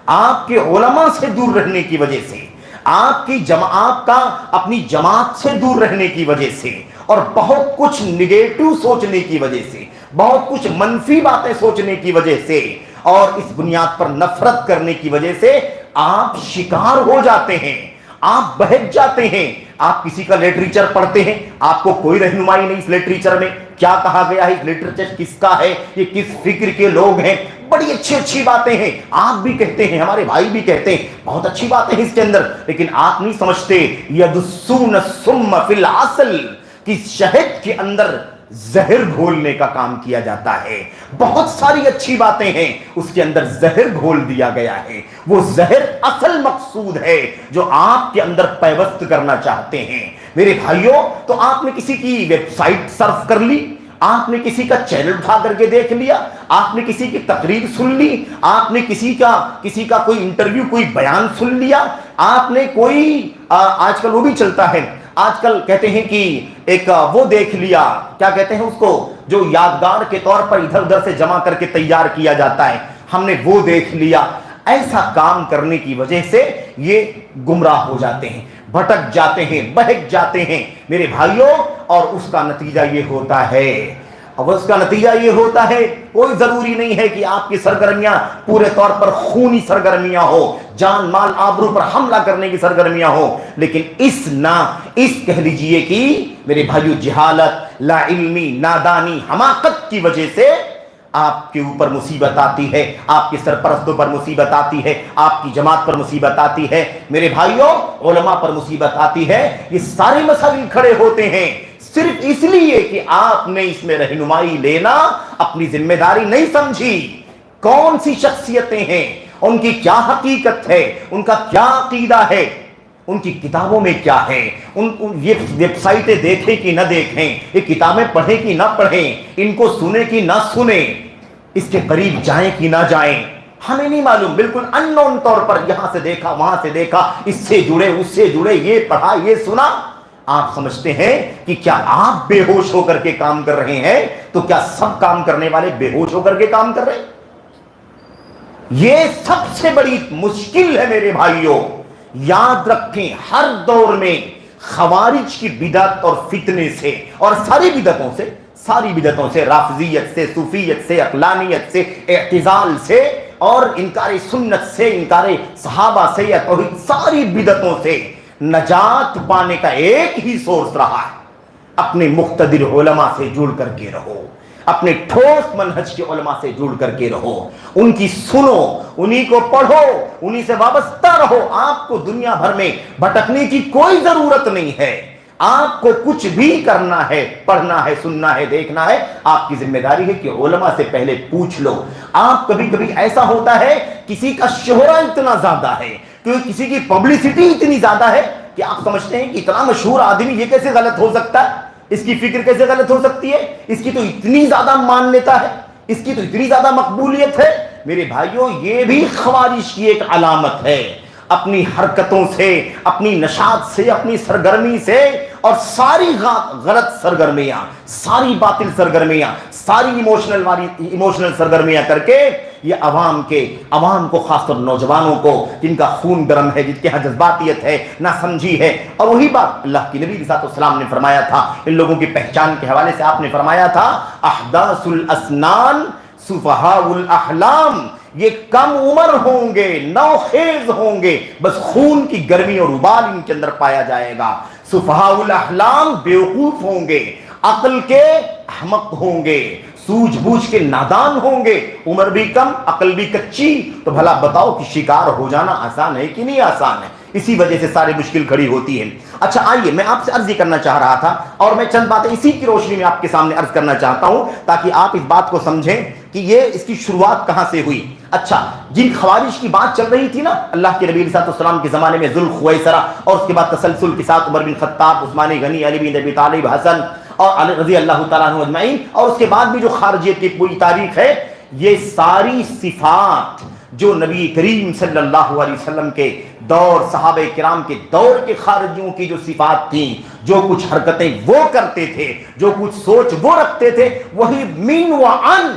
آپ کے علماء سے دور رہنے کی وجہ سے، آپ کا اپنی جماعت سے دور رہنے کی وجہ سے، اور بہت کچھ نگیٹو سوچنے کی وجہ سے، بہت کچھ منفی باتیں سوچنے کی وجہ سے، اور اس بنیاد پر نفرت کرنے کی وجہ سے آپ شکار ہو جاتے ہیں، آپ بہک جاتے ہیں۔ آپ کسی کا لٹریچر پڑھتے ہیں، آپ کو کوئی رہنمائی نہیں اس لٹریچر میں، کیا کہا گیا ہے، لٹریچر کس کا ہے، یہ کس فکر کے لوگ ہیں، بڑی اچھی باتیں ہیں، آپ بھی کہتے ہیں، ہمارے بھائی بھی کہتے ہیں بہت اچھی باتیں ہیں اس کے اندر، لیکن آپ نہیں سمجھتے یدسون السم فی العسل کہ شہد کے اندر زہر گھولنے کا کام کیا جاتا ہے۔ بہت ساری اچھی باتیں ہیں، اس کے اندر زہر گھول دیا گیا ہے، وہ زہر اصل مقصود ہے جو آپ کے اندر پیوست کرنا چاہتے ہیں۔ میرے بھائیوں تو آپ نے کسی کی ویب سائٹ سرف کر لی، آپ نے کسی کا چینل اٹھا کر کے دیکھ لیا، آپ نے کسی کی تقریر سن لی، آپ نے کسی کا کوئی انٹرویو، کوئی بیان سن لیا، آپ نے کوئی آج کل وہ بھی چلتا ہے، آج کل کہتے ہیں کہ ایک وہ دیکھ لیا، کیا کہتے ہیں اس کو، جو یادگار کے طور پر ادھر ادھر سے جمع کر کے تیار کیا جاتا ہے، ہم نے وہ دیکھ لیا۔ ایسا کام کرنے کی وجہ سے یہ گمراہ ہو جاتے ہیں، بھٹک جاتے ہیں، بہک جاتے ہیں میرے بھائیوں، اور اس کا نتیجہ یہ ہوتا ہے، کوئی ضروری نہیں ہے کہ آپ کی سرگرمیاں پورے طور پر خونی سرگرمیاں ہو، جان مال آبرو پر حملہ کرنے کی سرگرمیاں ہو، لیکن اس کہہ لیجئے کہ میرے بھائیو جہالت، لا علمی، نادانی، حماقت کی وجہ سے آپ کے اوپر مصیبت آتی ہے، آپ کے سرپرستوں پر مصیبت آتی ہے، آپ کی جماعت پر مصیبت آتی ہے، میرے بھائیوں علماء پر مصیبت آتی ہے۔ یہ سارے مسائل کھڑے ہوتے ہیں صرف اس لیے کہ آپ نے اس میں رہنمائی لینا اپنی ذمہ داری نہیں سمجھی۔ کون سی شخصیتیں ہیں، ان کی کیا حقیقت ہے، ان کا کیا عقیدہ ہے، ان کی کتابوں میں کیا ہے، یہ ویب سائٹیں دیکھیں کہ نہ دیکھیں، یہ کتابیں پڑھیں کہ نہ پڑھیں، ان کو سنیں کہ نہ سنیں، اس کے قریب جائیں کہ نہ جائیں، ہمیں نہیں معلوم، بالکل ان نون طور پر یہاں سے دیکھا، وہاں سے دیکھا، اس سے جڑے، اس سے جڑے، یہ پڑھا، یہ سنا۔ آپ سمجھتے ہیں کہ کیا آپ بے ہوش ہو کر کے کام کر رہے ہیں تو کیا سب کام کرنے والے بے ہوش ہو کر کے کام کر رہے ہیں؟ یہ سب سے بڑی مشکل ہے میرے بھائیوں۔ یاد رکھیں ہر دور میں خوارج کی بدعت اور فتنے سے، اور ساری بدعتوں سے، رافضیت سے، صوفیت سے، عقلانیت سے، اعتزال سے، اور انکار سنت سے، انکار صحابہ سے، یا توحید، ساری بدعتوں سے نجات پانے کا ایک ہی سورس رہا ہے، اپنے مقتدر علماء سے جڑ کر کے رہو، اپنے ٹھوس منہج کے علماء سے جڑ کر کے رہو، ان کی سنو، انہی کو پڑھو، انہی سے وابستہ رہو۔ آپ کو دنیا بھر میں بھٹکنے کی کوئی ضرورت نہیں ہے، آپ کو کچھ بھی کرنا ہے، پڑھنا ہے، سننا ہے، دیکھنا ہے، آپ کی ذمہ داری ہے کہ علماء سے پہلے پوچھ لو۔ آپ کبھی ایسا ہوتا ہے کسی کا شہرہ اتنا زیادہ ہے، کیونکہ کسی کی پبلسٹی اتنی زیادہ ہے کہ آپ سمجھتے ہیں کہ اتنا مشہور آدمی یہ کیسے غلط ہو سکتا ہے، اس کی فکر کیسے غلط ہو سکتی ہے، اس کی تو اتنی زیادہ مان لیتا ہے، اس کی تو اتنی زیادہ مقبولیت ہے۔ میرے بھائیوں یہ بھی خوارج کی ایک علامت ہے، اپنی حرکتوں سے، اپنی نشاط سے، اپنی سرگرمی سے، اور ساری غلط سرگرمیاں، ساری باطل سرگرمیاں، ساری ایموشنل سرگرمیاں کر کے یہ عوام کو، خاص طور نوجوانوں کو جن کا خون گرم ہے، جن کے یہاں جذباتیت ہے، نہ سمجھی ہے۔ اور وہی بات اللہ کی نبی علیہ السلام نے فرمایا تھا، ان لوگوں کی پہچان کے حوالے سے آپ نے فرمایا تھا، احداث الاسنان سفہاء الاحلام، یہ کم عمر ہوں گے، نوخیز ہوں گے، بس خون کی گرمی اور ابال ان کے اندر پایا جائے گا۔ سفہاء الاحلام، بیوقوف ہوں گے، عقل کے احمق ہوں گے, سوجھ بوجھ کے نادان ہوں گے, عمر بھی کم عقل بھی کچی, تو بھلا بتاؤ کہ شکار ہو جانا آسان ہے کہ نہیں آسان ہے؟ اسی وجہ سے ساری مشکل کھڑی ہوتی ہے. اچھا آئیے, میں آپ سے عرض کرنا چاہ رہا تھا اور میں چند باتیں اسی کی روشنی میں آپ کے سامنے عرض کرنا چاہتا ہوں تاکہ آپ اس بات کو سمجھیں کہ یہ اس کی شروعات کہاں سے ہوئی. اچھا, جن خوارج کی بات چل رہی تھی نا اللہ کے نبی علیہ السلام کے زمانے میں, ذوالخویسرہ, اور اس کے بعد تسلسل کے ساتھ عمر بن خطاب, عثمان غنی, علی بن ابی طالب, حسن اور علی رضی اللہ تعالیٰ عنہ اجمعین, اور اس کے بعد بھی جو خارجیت کی پوری تاریخ ہے, یہ ساری صفات جو نبی کریم صلی اللہ علیہ وسلم کے دور, صحابہ کرام کے دور کے خارجیوں کی جو صفات تھیں, جو کچھ حرکتیں وہ کرتے تھے, جو کچھ سوچ وہ رکھتے تھے, وہی من و عن,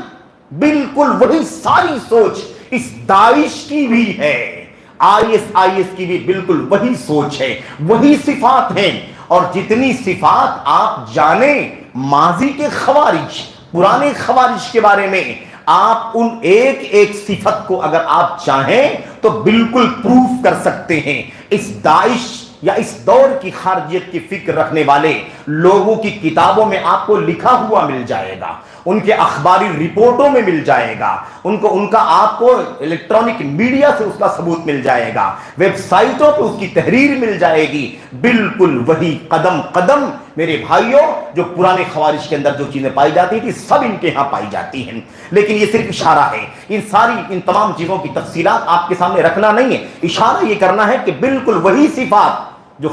بالکل وہی ساری سوچ اس داعش کی بھی ہے, آئی ایس کی بھی بالکل وہی سوچ ہے, وہی صفات ہیں. اور جتنی صفات آپ جانیں ماضی کے خوارج, پرانے خوارج کے بارے میں, آپ ان ایک ایک صفت کو اگر آپ چاہیں تو بالکل پروف کر سکتے ہیں. اس داعش یا اس دور کی خارجیت کی فکر رکھنے والے لوگوں کی کتابوں میں آپ کو لکھا ہوا مل جائے گا, ان کے اخباری رپورٹوں میں مل جائے گا, ان کا آپ کو الیکٹرانک میڈیا سے اس کا ثبوت مل جائے گا, ویب سائٹوں پہ اس کی تحریر مل جائے گی. بالکل وہی قدم قدم میرے بھائیوں جو پرانے خوارج کے اندر جو چیزیں پائی جاتی تھی سب ان کے ہاں پائی جاتی ہیں. لیکن یہ صرف اشارہ ہے, ان تمام چیزوں کی تفصیلات آپ کے سامنے رکھنا نہیں ہے. اشارہ یہ کرنا ہے کہ بالکل وہی صفات جو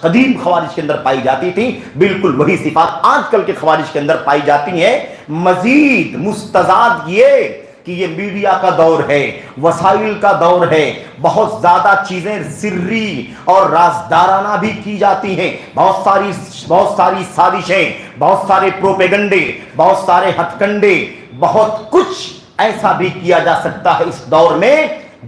قدیم خوارج کے اندر پائی جاتی تھی, بالکل وہی صفات آج کل کے خوارج کے اندر پائی جاتی ہیں. مزید مستزاد یہ کہ یہ میڈیا کا دور ہے, وسائل کا دور ہے, بہت زیادہ چیزیں سری اور رازدارانہ بھی کی جاتی ہیں, بہت ساری سازشیں, بہت سارے پروپیگنڈے, بہت سارے ہتھ کنڈے, بہت کچھ ایسا بھی کیا جا سکتا ہے اس دور میں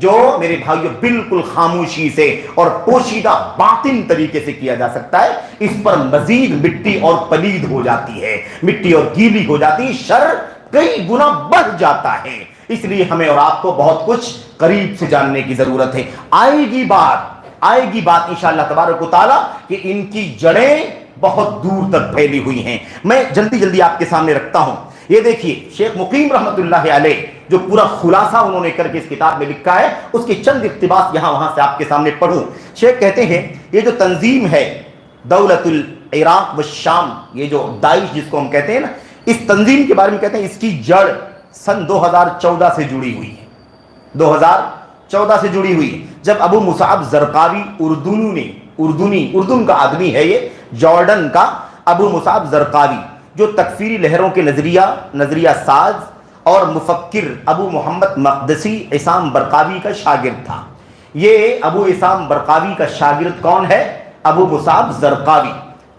جو میرے بھائیوں بالکل خاموشی سے اور پوشیدہ باطن طریقے سے کیا جا سکتا ہے. اس پر مزید مٹی اور پلید ہو جاتی ہے, مٹی اور گیلی ہو جاتی ہے, شر کئی گنا بڑھ جاتا ہے. اس لیے ہمیں اور آپ کو بہت کچھ قریب سے جاننے کی ضرورت ہے. آئے گی بات انشاءاللہ تبارک و تعالی کہ ان کی جڑیں بہت دور تک پھیلی ہوئی ہیں. میں جلدی آپ کے سامنے رکھتا ہوں. یہ دیکھیے شیخ مقیم رحمت اللہ علیہ جو پورا خلاصہ انہوں نے کر کے اس کتاب میں لکھا ہے, اس کے چند اقتباس یہاں وہاں سے آپ کے سامنے پڑھوں. شیخ کہتے ہیں یہ جو تنظیم ہے دولت العراق والشام, یہ جو داعش جس کو ہم کہتے ہیں نا, اس تنظیم کے بارے میں کہتے ہیں اس کی جڑ سن 2014 سے جڑی ہوئی ہے. 2014 سے جڑی ہوئی ہے جب ابو مصعب زرقاوی اردن کا آدمی ہے, یہ جارڈن کا ابو مصعب زرقاوی جو تکفیری لہروں کے نظریہ ساز اور مفکر ابو محمد مقدسی عصام برقاوی کا شاگرد تھا. یہ ابو عصام برقاوی کا شاگرد کون ہے؟ ابو مصعب زرقاوی.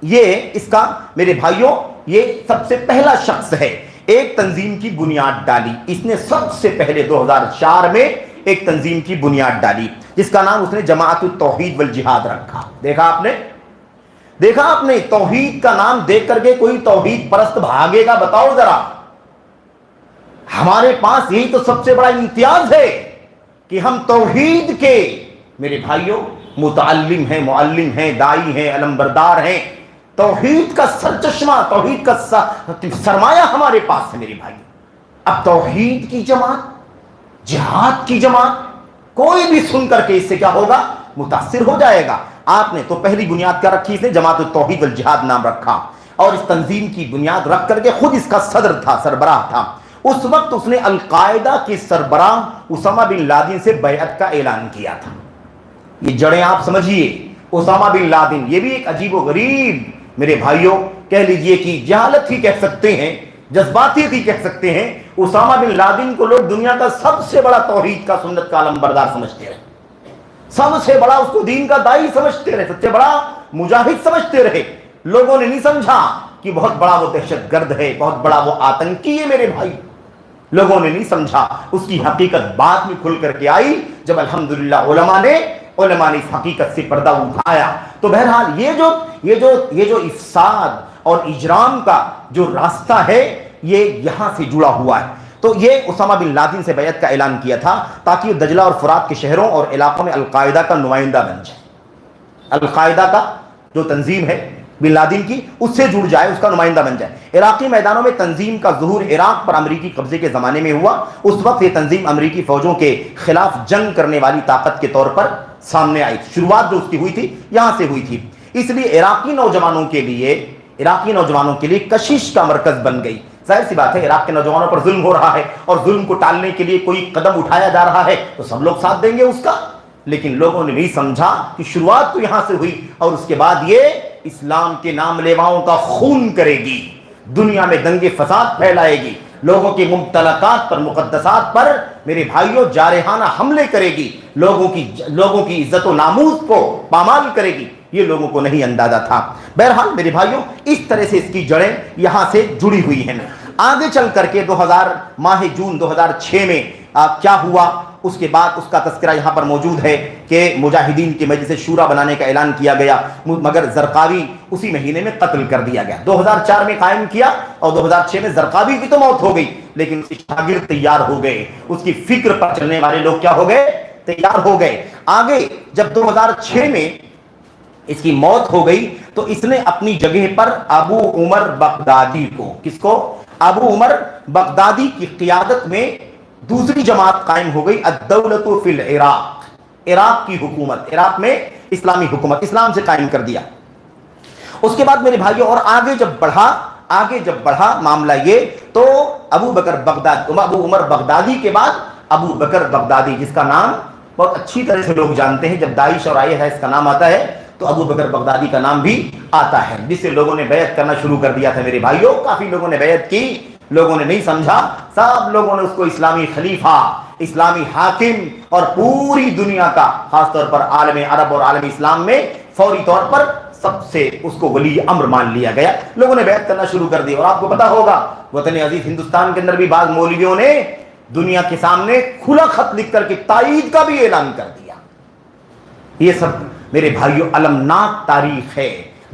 یہ اس کا میرے بھائیوں یہ سب سے پہلا شخص ہے. ایک تنظیم کی بنیاد ڈالی اس نے, سب سے پہلے 2004 میں ایک تنظیم کی بنیاد ڈالی جس کا نام اس نے جماعت التوحید والجہاد رکھا. دیکھا آپ نے توحید کا نام دیکھ کر کے کوئی توحید پرست بھاگے گا؟ بتاؤ ذرا. ہمارے پاس یہی تو سب سے بڑا امتیاز ہے کہ ہم توحید کے میرے بھائیوں متعلم ہیں, معلم ہیں, دائی ہیں, علمبردار ہیں. توحید کا سرچشمہ, توحید کا سرمایہ ہمارے پاس ہے میرے بھائی. اب توحید کی جماعت, جہاد کی جماعت, کوئی بھی سن کر کے اس سے کیا ہوگا؟ متاثر ہو جائے گا. آپ نے تو پہلی بنیاد کیا رکھی؟ اس نے جماعت التوحید والجہاد نام رکھا, اور اس تنظیم کی بنیاد رکھ کر کے خود اس کا صدر تھا, سربراہ تھا. اس وقت اس نے القاعدہ کے سربراہ اسامہ بن لادن سے بیعت کا اعلان کیا تھا. یہ جڑیں آپ سمجھیے. اسامہ بن لادن یہ بھی ایک عجیب و غریب میرے بھائیوں کہہ لیجئے کہ جہالت ہی کہہ سکتے ہیں, جذباتیت ہی کہہ سکتے ہیں. اسامہ بن لادن کو لوگ دنیا کا سب سے بڑا توحید کا سنت کا علمبردار سمجھتے رہے, سب سے بڑا اس کو دین کا داعی سمجھتے رہے, سب سے بڑا مجاہد سمجھتے رہے. لوگوں نے نہیں سمجھا کہ بہت بڑا وہ دہشت گرد ہے, بہت بڑا وہ آتنکی ہے میرے بھائی. لوگوں نے نہیں سمجھا. اس کی حقیقت بعد میں کھل کر کے آئی جب الحمدللہ علماء نے اس حقیقت سے پردہ اٹھایا. تو بہرحال یہ جو افساد اور اجرام کا جو راستہ ہے یہ یہاں سے جڑا ہوا ہے. تو یہ اسامہ بن لادن سے بیعت کا اعلان کیا تھا تاکہ وہ دجلہ اور فرات کے شہروں اور علاقوں میں القاعدہ کا نمائندہ بن جائے. القاعدہ کا جو تنظیم ہے بن لادن کی، اس سے جڑ جائے، اس کا نمائندہ بن جائے۔ عراقی میدانوں میں تنظیم کا ظہور عراق پر امریکی قبضے کے زمانے میں ہوا۔ اس وقت یہ تنظیم امریکی فوجوں کے خلاف جنگ کرنے والی طاقت کے طور پر سامنے آئی۔ شروعات جو اس کی ہوئی تھی یہاں سے ہوئی تھی، اس لیے عراقی نوجوانوں کے لیے کشش کا مرکز بن گئی۔ ظاہر سی بات ہے، عراق کے نوجوانوں پر ظلم ہو رہا ہے اور ظلم کو ٹالنے کے لیے کوئی قدم اٹھایا جا رہا ہے تو سب لوگ ساتھ دیں گے اس کا، لیکن لوگوں نے نہیں سمجھا کہ شروعات تو یہاں سے ہوئی اور اس کے بعد یہ اسلام کے نام لیواؤں کا خون کرے گی، دنیا میں دنگے فساد پھیلائے گی، لوگوں کے ممتلکات پر، مقدسات پر میرے بھائیوں جارحانہ حملے کرے گی، لوگوں کی عزت و ناموس کو پامال کرے گی، یہ لوگوں کو نہیں اندازہ تھا۔ بہرحال میرے بھائیوں اس طرح سے اس کی جڑیں یہاں سے جڑی ہوئی ہیں۔ آگے چل کر کے ماہ جون 2006 میں کیا ہوا، اس کے بعد اس کا تذکرہ یہاں پر موجود ہے کہ مجاہدین کی مجلس شورا بنانے کا اعلان کیا گیا، مگر زرقاوی اسی مہینے میں قتل کر دیا گیا۔ 2004 میں قائم کیا اور 2006 میں زرقاوی کی تو موت ہو گئی، لیکن اس کے شاگرد تیار ہو گئے، اس کی فکر پر چلنے والے لوگ کیا ہو گئے، تیار ہو گئے۔ آگے جب 2006 میں اس کی موت ہو گئی تو اس نے اپنی جگہ پر ابو عمر بغدادی کو، کس کو، ابو عمر بغدادی کی قیادت میں دوسری جماعت قائم ہو گئی، الدولۃ فی العراق، عراق کی حکومت، عراق میں اسلامی حکومت، اسلام سے قائم کر دیا۔ اس کے بعد میرے بھائیوں اور آگے جب بڑھا معاملہ یہ تو ابو عمر بغدادی کے بعد ابو بکر بغدادی، جس کا نام بہت اچھی طرح سے لوگ جانتے ہیں، جب داعش اور IS کا نام آتا ہے تو ابو بکر بغدادی کا نام بھی آتا ہے، جس سے لوگوں نے بیعت کرنا شروع کر دیا تھا میرے بھائیوں۔ کافی لوگوں نے بیعت کی، لوگوں نے نہیں سمجھا، سب لوگوں نے اس کو اسلامی خلیفہ، اسلامی حاکم اور پوری دنیا کا، خاص طور پر عالم عرب اور عالم اسلام میں فوری طور پر سب سے اس کو ولی امر مان لیا گیا، لوگوں نے بیعت کرنا شروع کر دی۔ اور آپ کو پتا ہوگا وطن عزیز ہندوستان کے اندر بھی بعض مولویوں نے دنیا کے سامنے کھلا خط لکھ کر کے تائید کا بھی اعلان کر دیا۔ یہ سب میرے بھائیوں المناک تاریخ ہے،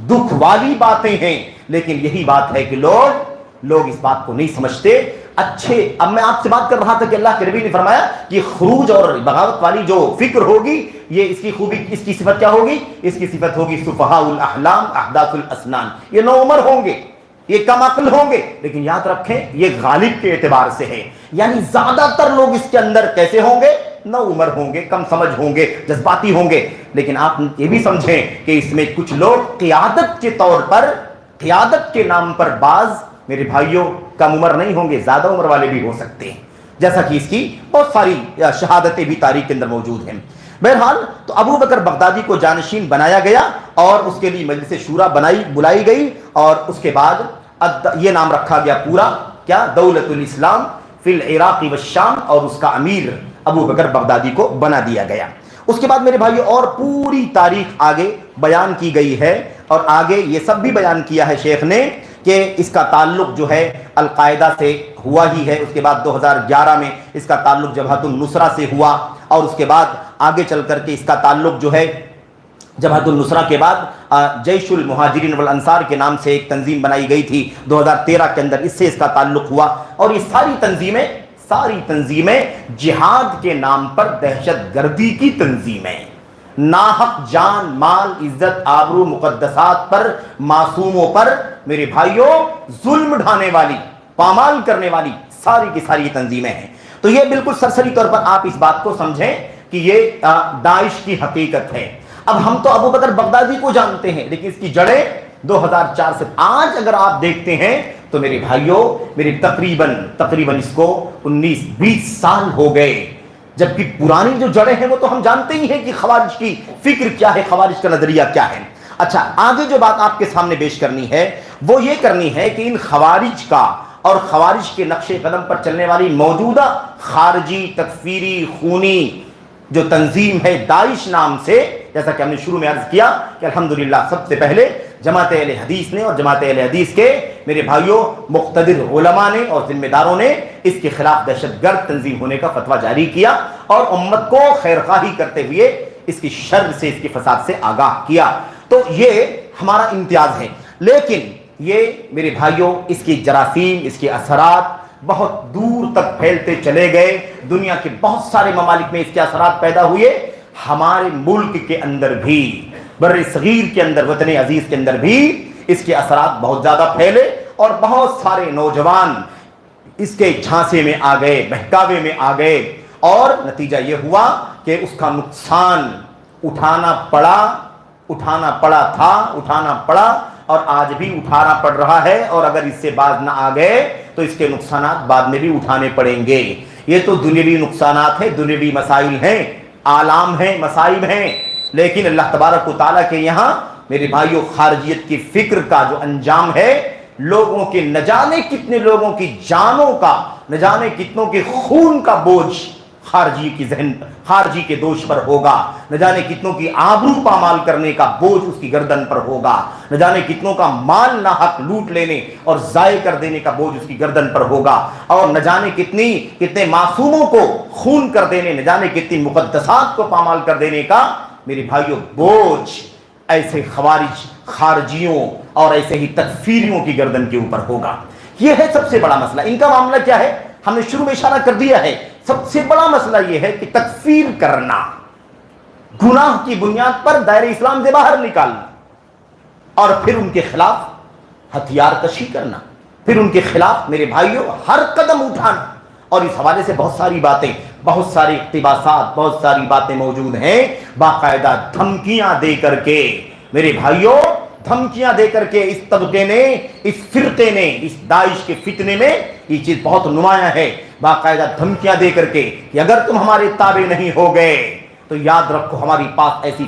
دکھ والی باتیں ہیں، لیکن یہی بات ہے کہ لوگ اس بات کو نہیں سمجھتے۔ اب میں آپ سے بات کر رہا تھا کہ اللہ کے نبی نے فرمایا کہ خروج اور بغاوت والی جو فکر ہوگی، یہ اس کی خوبی، اس کی صفت کیا ہوگی، اس کی صفت ہوگی سفہاء الاحلام احداث الاسنان، یہ نو عمر ہوں گے، یہ کم عقل ہوں گے، لیکن یاد رکھیں یہ غالب کے اعتبار سے ہے، یعنی زیادہ تر لوگ اس کے اندر کیسے ہوں گے، نو عمر ہوں گے، کم سمجھ ہوں گے، جذباتی ہوں گے، لیکن آپ یہ بھی سمجھیں کہ اس میں کچھ لوگ قیادت کے طور پر، قیادت کے نام پر بعض میرے بھائیوں کم عمر نہیں ہوں گے، زیادہ عمر والے بھی ہو سکتے ہیں، جیسا کہ اس کی بہت ساری شہادتیں بھی تاریخ کے اندر موجود ہیں۔ بہرحال تو ابو بکر بغدادی کو جانشین بنایا گیا اور اس کے لیے مجلس شورا بلائی گئی اور اس کے بعد یہ نام رکھا گیا پورا کیا، دولت الاسلام فی العراق والشام، اور اس کا امیر ابو بکر بغدادی کو بنا دیا گیا۔ اس کے بعد میرے بھائیو اور پوری تاریخ آگے بیان کی گئی ہے، اور آگے یہ سب بھی بیان کیا ہے شیخ نے کہ اس کا تعلق جو ہے القاعدہ سے ہوا ہی ہے۔ اس کے بعد 2011 میں اس کا تعلق جبہت النصرہ سے ہوا، اور اس کے بعد آگے چل کر کے اس کا تعلق جو ہے جبہت النصرہ کے بعد جیش المہاجرین والانصار کے نام سے ایک تنظیم بنائی گئی تھی 2013 کے اندر، اس سے اس کا تعلق ہوا۔ اور یہ ساری تنظیمیں جہاد کے نام پر دہشت گردی کی تنظیمیں، ناحق جان مال عزت آبرو مقدسات پر، معصوموں پر میرے بھائیوں ظلم ڈھانے والی، پامال کرنے والی ساری کی ساری تنظیمیں ہیں۔ تو یہ بالکل سرسری طور پر آپ اس بات کو سمجھیں کہ یہ داعش کی حقیقت ہے۔ اب ہم تو ابو بکر بغدادی کو جانتے ہیں، لیکن اس کی جڑیں 2004 سے آج اگر آپ دیکھتے ہیں تو میرے بھائیوں میرے تقریباً اس کو 19-20 سال ہو گئے، جبکہ پرانی جو جڑیں ہیں وہ تو ہم جانتے ہی ہیں کہ خوارج کی فکر کیا ہے، خوارج کا نظریہ کیا ہے۔ اچھا، آگے جو بات آپ کے سامنے پیش کرنی ہے وہ یہ کرنی ہے کہ ان خوارج کا اور خوارج کے نقش قدم پر چلنے والی موجودہ خارجی تکفیری خونی جو تنظیم ہے داعش نام سے، جیسا کہ ہم نے شروع میں عرض کیا کہ الحمدللہ سب سے پہلے جماعت اہل حدیث نے اور جماعت اہل حدیث کے میرے بھائیوں مقتدر علماء نے اور ذمہ داروں نے اس کے خلاف دہشت گرد تنظیم ہونے کا فتویٰ جاری کیا اور امت کو خیرخواہی کرتے ہوئے اس کی شر سے، اس کے فساد سے آگاہ کیا۔ تو یہ ہمارا امتیاز ہے، لیکن یہ میرے بھائیوں اس کی جراثیم، اس کے اثرات بہت دور تک پھیلتے چلے گئے، دنیا کے بہت سارے ممالک میں اس کے اثرات پیدا ہوئے، ہمارے ملک کے اندر بھی، بر صغیر کے اندر، وطن عزیز کے اندر بھی اس کے اثرات بہت زیادہ پھیلے اور بہت سارے نوجوان اس کے جھانسے میں آ گئے، بہکاوے میں آ گئے، اور نتیجہ یہ ہوا کہ اس کا نقصان اٹھانا پڑا اور آج بھی اٹھانا پڑ رہا ہے، اور اگر اس سے باز نہ آ گئے تو اس کے نقصانات بعد میں بھی اٹھانے پڑیں گے۔ یہ تو دنیوی نقصانات ہیں، دنیوی مسائل ہیں، آلام ہیں، مصائب ہیں، لیکن اللہ تبارک و تعالیٰ کے یہاں میرے بھائیوں خارجیت کی فکر کا جو انجام ہے، لوگوں کے نہ جانے کتنے لوگوں کی جانوں کا، نہ جانے کتنوں کے خون کا بوجھ خارجی کے دوش پر ہوگا، نہ جانے کتنوں کی آبرو پامال کرنے کا بوجھ اس کی گردن پر ہوگا، نہ جانے کتنوں کا مال ناحق لوٹ لینے اور ضائع کر دینے کا بوجھ اس کی گردن پر ہوگا، اور نہ جانے کتنے معصوموں کو خون کر دینے، نہ جانے کتنی مقدسات کو پامال کر دینے کا میرے بھائیوں بوجھ ایسے خارجیوں اور ایسے ہی تکفیریوں کی گردن کے اوپر ہوگا۔ یہ ہے سب سے بڑا مسئلہ۔ ان کا معاملہ کیا ہے؟ ہم نے شروع میں اشارہ کر دیا ہے، سب سے بڑا مسئلہ یہ ہے کہ تکفیر کرنا، گناہ کی بنیاد پر دائرہ اسلام سے باہر نکالنا، اور پھر ان کے خلاف ہتھیار کشی کرنا، پھر ان کے خلاف میرے بھائیوں ہر قدم اٹھانا۔ اور اس حوالے سے بہت ساری باتیں، بہت ساری اقتباسات، بہت ساری باتیں موجود ہیں، باقاعدہ دھمکیاں دے کر کے میرے بھائیوں، دھمکیاں دے کر کے اس طبقے نے، اس فرقے نے، اس داعش کے فتنے میں یہ چیز بہت نمایاں ہے، باقاعدہ دھمکیاں دے کر کے کہ اگر تم ہمارے تابع نہیں ہو گئے تو یاد رکھو ہماری پاس ایسی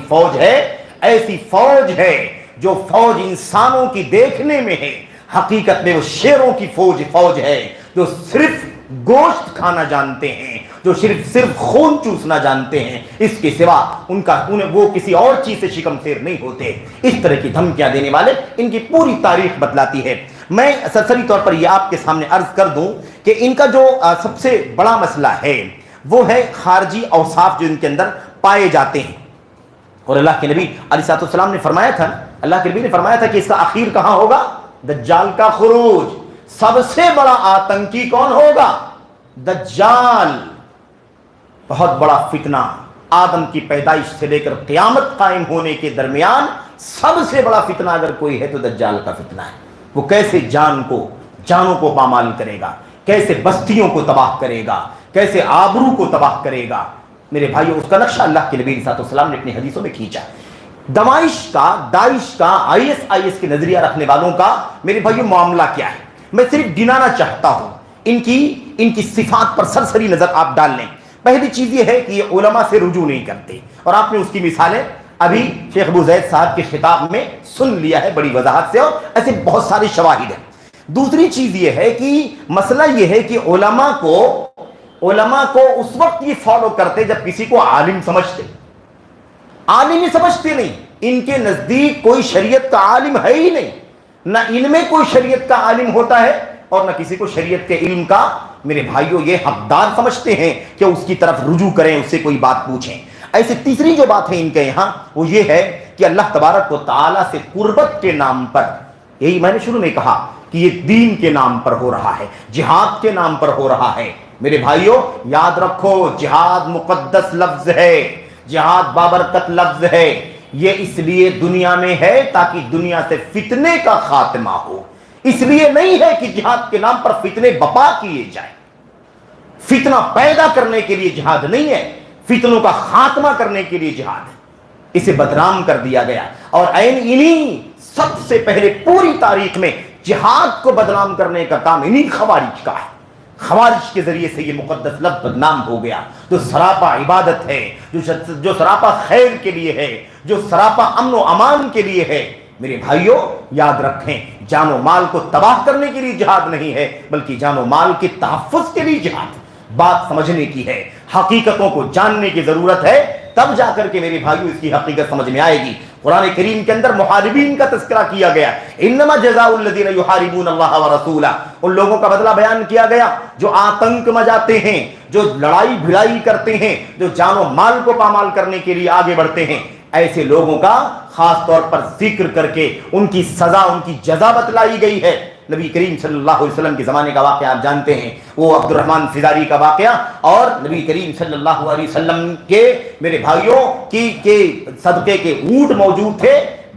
فوج ہے جو فوج انسانوں کی دیکھنے میں ہے، حقیقت میں وہ شیروں کی فوج ہے، جو صرف گوشت کھانا جانتے ہیں، جو صرف خون چوسنا جانتے ہیں، اس کے سوا وہ کسی اور چیز سے شکم سیر نہیں ہوتے۔ اس طرح کی دھمکیاں دینے والے، ان کی پوری تاریخ بتلاتی ہے۔ میں سرسری طور پر یہ آپ کے سامنے عرض کر دوں کہ ان کا جو سب سے بڑا مسئلہ ہے وہ ہے خارجی اوصاف جو ان کے اندر پائے جاتے ہیں، اور اللہ کے نبی علیہ السلام نے فرمایا تھا، اللہ کے نبی نے فرمایا تھا کہ اس کا آخر کہاں ہوگا؟ دجال کا خروج۔ سب سے بڑا آتنکی کون ہوگا؟ دجال۔ بہت بڑا فتنہ، آدم کی پیدائش سے لے کر قیامت قائم ہونے کے درمیان سب سے بڑا فتنہ اگر کوئی ہے تو دجال کا فتنہ ہے۔ وہ کیسے جانوں کو پامال کرے گا، کیسے بستیوں کو تباہ کرے گا، کیسے آبرو کو تباہ کرے گا۔ میرے بھائیو، اس کا نقشہ اللہ کے نبی علیہ السلام نے اپنی حدیثوں میں کھینچا۔ داعش کا IS کے نظریہ رکھنے والوں کا میرے بھائیو معاملہ کیا ہے؟ میں صرف گنانا چاہتا ہوں، ان کی صفات پر سرسری نظر آپ ڈال لیں۔ پہلی چیز یہ ہے کہ یہ علماء سے رجوع نہیں کرتے، اور آپ نے اس کی مثالیں ابھی شیخ ابو زید صاحب کے خطاب میں سن لیا ہے بڑی وضاحت سے، اور ایسے بہت ساری شواہد ہیں۔ دوسری چیز یہ ہے کہ مسئلہ یہ ہے کہ علماء کو اس وقت یہ فالو کرتے جب کسی کو عالم سمجھتے، عالم ہی سمجھتے نہیں۔ ان کے نزدیک کوئی شریعت کا عالم ہے ہی نہیں، نہ ان میں کوئی شریعت کا عالم ہوتا ہے اور نہ کسی کو شریعت کے علم کا میرے بھائیوں یہ حقدار سمجھتے ہیں کہ اس کی طرف رجوع کریں، اس سے کوئی بات پوچھیں۔ ایسے تیسری جو بات ہے ان کے یہاں وہ یہ ہے کہ اللہ تبارک و تعالیٰ سے قربت کے نام پر، یہی میں نے شروع میں کہا کہ یہ دین کے نام پر ہو رہا ہے، جہاد کے نام پر ہو رہا ہے۔ میرے بھائیوں یاد رکھو، جہاد مقدس لفظ ہے، جہاد بابرکت لفظ ہے۔ یہ اس لیے دنیا میں ہے تاکہ دنیا سے فتنے کا خاتمہ ہو، اس لیے نہیں ہے کہ جہاد کے نام پر فتنے بپا کیے جائیں۔ فتنہ پیدا کرنے کے لیے جہاد نہیں ہے، فتنوں کا خاتمہ کرنے کے لیے جہاد ہے۔ اسے بدنام کر دیا گیا، اور انہی سب سے پہلے پوری تاریخ میں جہاد کو بدنام کرنے کا کام انہی خوارج کا ہے۔ خوارج کے ذریعے سے یہ مقدس لفظ بدنام ہو گیا، جو سراپا عبادت ہے، جو سراپا خیر کے لیے ہے، جو سراپا امن و امان کے لیے ہے۔ میرے بھائیوں یاد رکھیں، جان و مال کو تباہ کرنے کے لیے جہاد نہیں ہے، بلکہ جان و مال کے تحفظ کے لیے جہاد۔ بات سمجھنے کی ہے، حقیقتوں کو جاننے کی ضرورت ہے، تب جا کر کے میرے بھائیوں اس کی حقیقت سمجھ میں آئے گی۔ قرآن کریم کے اندر محاربین کا تذکرہ کیا گیا، انما جزاء الذین یحاربون اللہ ورسولہ، ان لوگوں کا بدلہ بیان کیا گیا جو آتنک مچاتے ہیں، جو لڑائی بھڑائی کرتے ہیں، جو جان و مال کو پامال کرنے کے لیے آگے بڑھتے ہیں۔ ایسے لوگوں کا خاص طور پر ذکر کر کے ان کی سزا، ان کی جزا بتلائی گئی ہے۔ نبی کریم صلی اللہ علیہ وسلم کے زمانے کا واقعہ آپ جانتے ہیں، وہ عبد الرحمن فزاری کا واقعہ، اور نبی کریم صلی اللہ علیہ وسلم کے میرے بھائیوں کے صدقے کے اونٹ موجود تھے،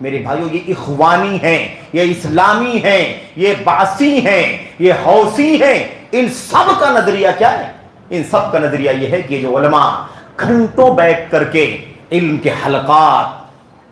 میرے بھائیوں یہ اخوانی ہیں، یہ اسلامی ہیں، یہ باسی ہیں، یہ حوثی ہیں، ان سب کا نظریہ کیا ہے؟ ان سب کا نظریہ یہ ہے کہ جو علماء گھنٹوں بیٹھ کر کے علم کے حلقات،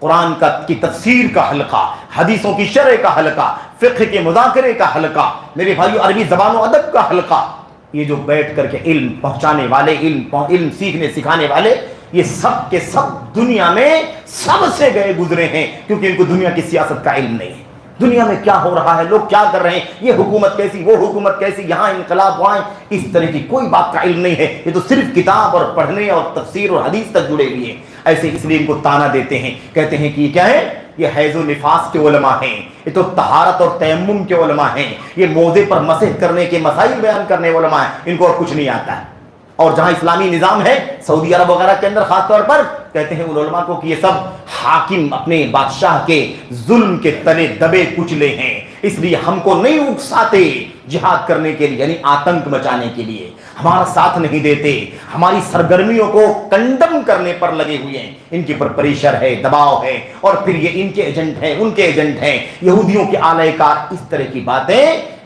قرآن کی تفسیر کا حلقہ، حدیثوں کی شرح کا حلقہ، فقہ کے مذاکرے کا حلقہ، میرے بھائیو عربی زبان و ادب کا حلقہ، یہ جو بیٹھ کر کے علم پہنچانے والے، علم سیکھنے سکھانے والے، یہ سب کے سب دنیا میں سب سے گئے گزرے ہیں، کیونکہ ان کو دنیا کی سیاست کا علم نہیں ہے، دنیا میں کیا ہو رہا ہے، لوگ کیا کر رہے ہیں، یہ حکومت کیسی، وہ حکومت کیسی، یہاں انقلاب وہاں، اس طرح کی کوئی بات کا علم نہیں ہے، یہ تو صرف کتاب اور پڑھنے اور تفسیر اور حدیث تک جڑے ہوئے ہیں۔ ایسے اس لیے ان کو تانا دیتے ہیں، کہتے ہیں کہ یہ کیا ہے، یہ حیض و نفاس کے علماء ہیں، یہ تو طہارت اور تیمم کے علماء ہیں، یہ موضع پر مسح کرنے کے مسائل بیان کرنے علماء ہیں، ان کو اور کچھ نہیں آتا ہے۔ اور جہاں اسلامی نظام ہے سعودی عرب وغیرہ کے اندر خاص طور پر، کہتے ہیں ان علماء کو کہ یہ سب حاکم اپنے بادشاہ کے ظلم کے تلے دبے کچلے ہیں، اس لیے ہم کو نہیں اکساتے جہاد کرنے کے لیے، یعنی آتنک مچانے کے لیے، ہمارا ساتھ نہیں دیتے، ہماری سرگرمیوں کو کنڈم کرنے پر لگے ہوئے ہیں، ان کے پر پریشر ہے، دباؤ ہے، اور پھر یہ ان کے ایجنٹ ہیں، ان کے ایجنٹ ہیں، یہودیوں کے آلہ کار، اس طرح کی باتیں،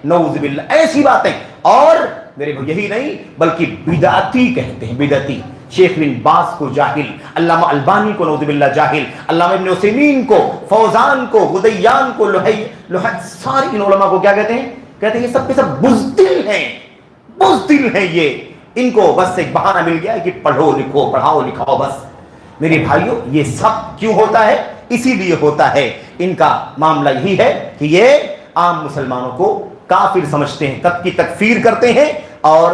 نعوذ باللہ، ایسی باتیں۔ اور میرے بھائی یہی نہیں بلکہ بدعتی کہتے ہیں، بدعتی، شیخ بن باز کو جاہل، علامہ البانی کو نعوذ باللہ جاہل، علامہ ابن عثیمین کو، فوزان کو، غدیان کو، سارے ان علماء کو کیا کہتے ہیں؟ کہتے ہیں یہ سب کے سب بزدل ہیں، بزدل ہیں یہ، ان کو بس ایک بہانہ مل گیا ہے کہ پڑھو لکھو، پڑھاؤ لکھاؤ بس۔ میرے بھائیوں یہ سب کیوں ہوتا ہے؟ اسی لیے ہوتا ہے، ان کا معاملہ یہی ہے کہ یہ عام مسلمانوں کو کافر سمجھتے ہیں، تب کی تکفیر کرتے ہیں، اور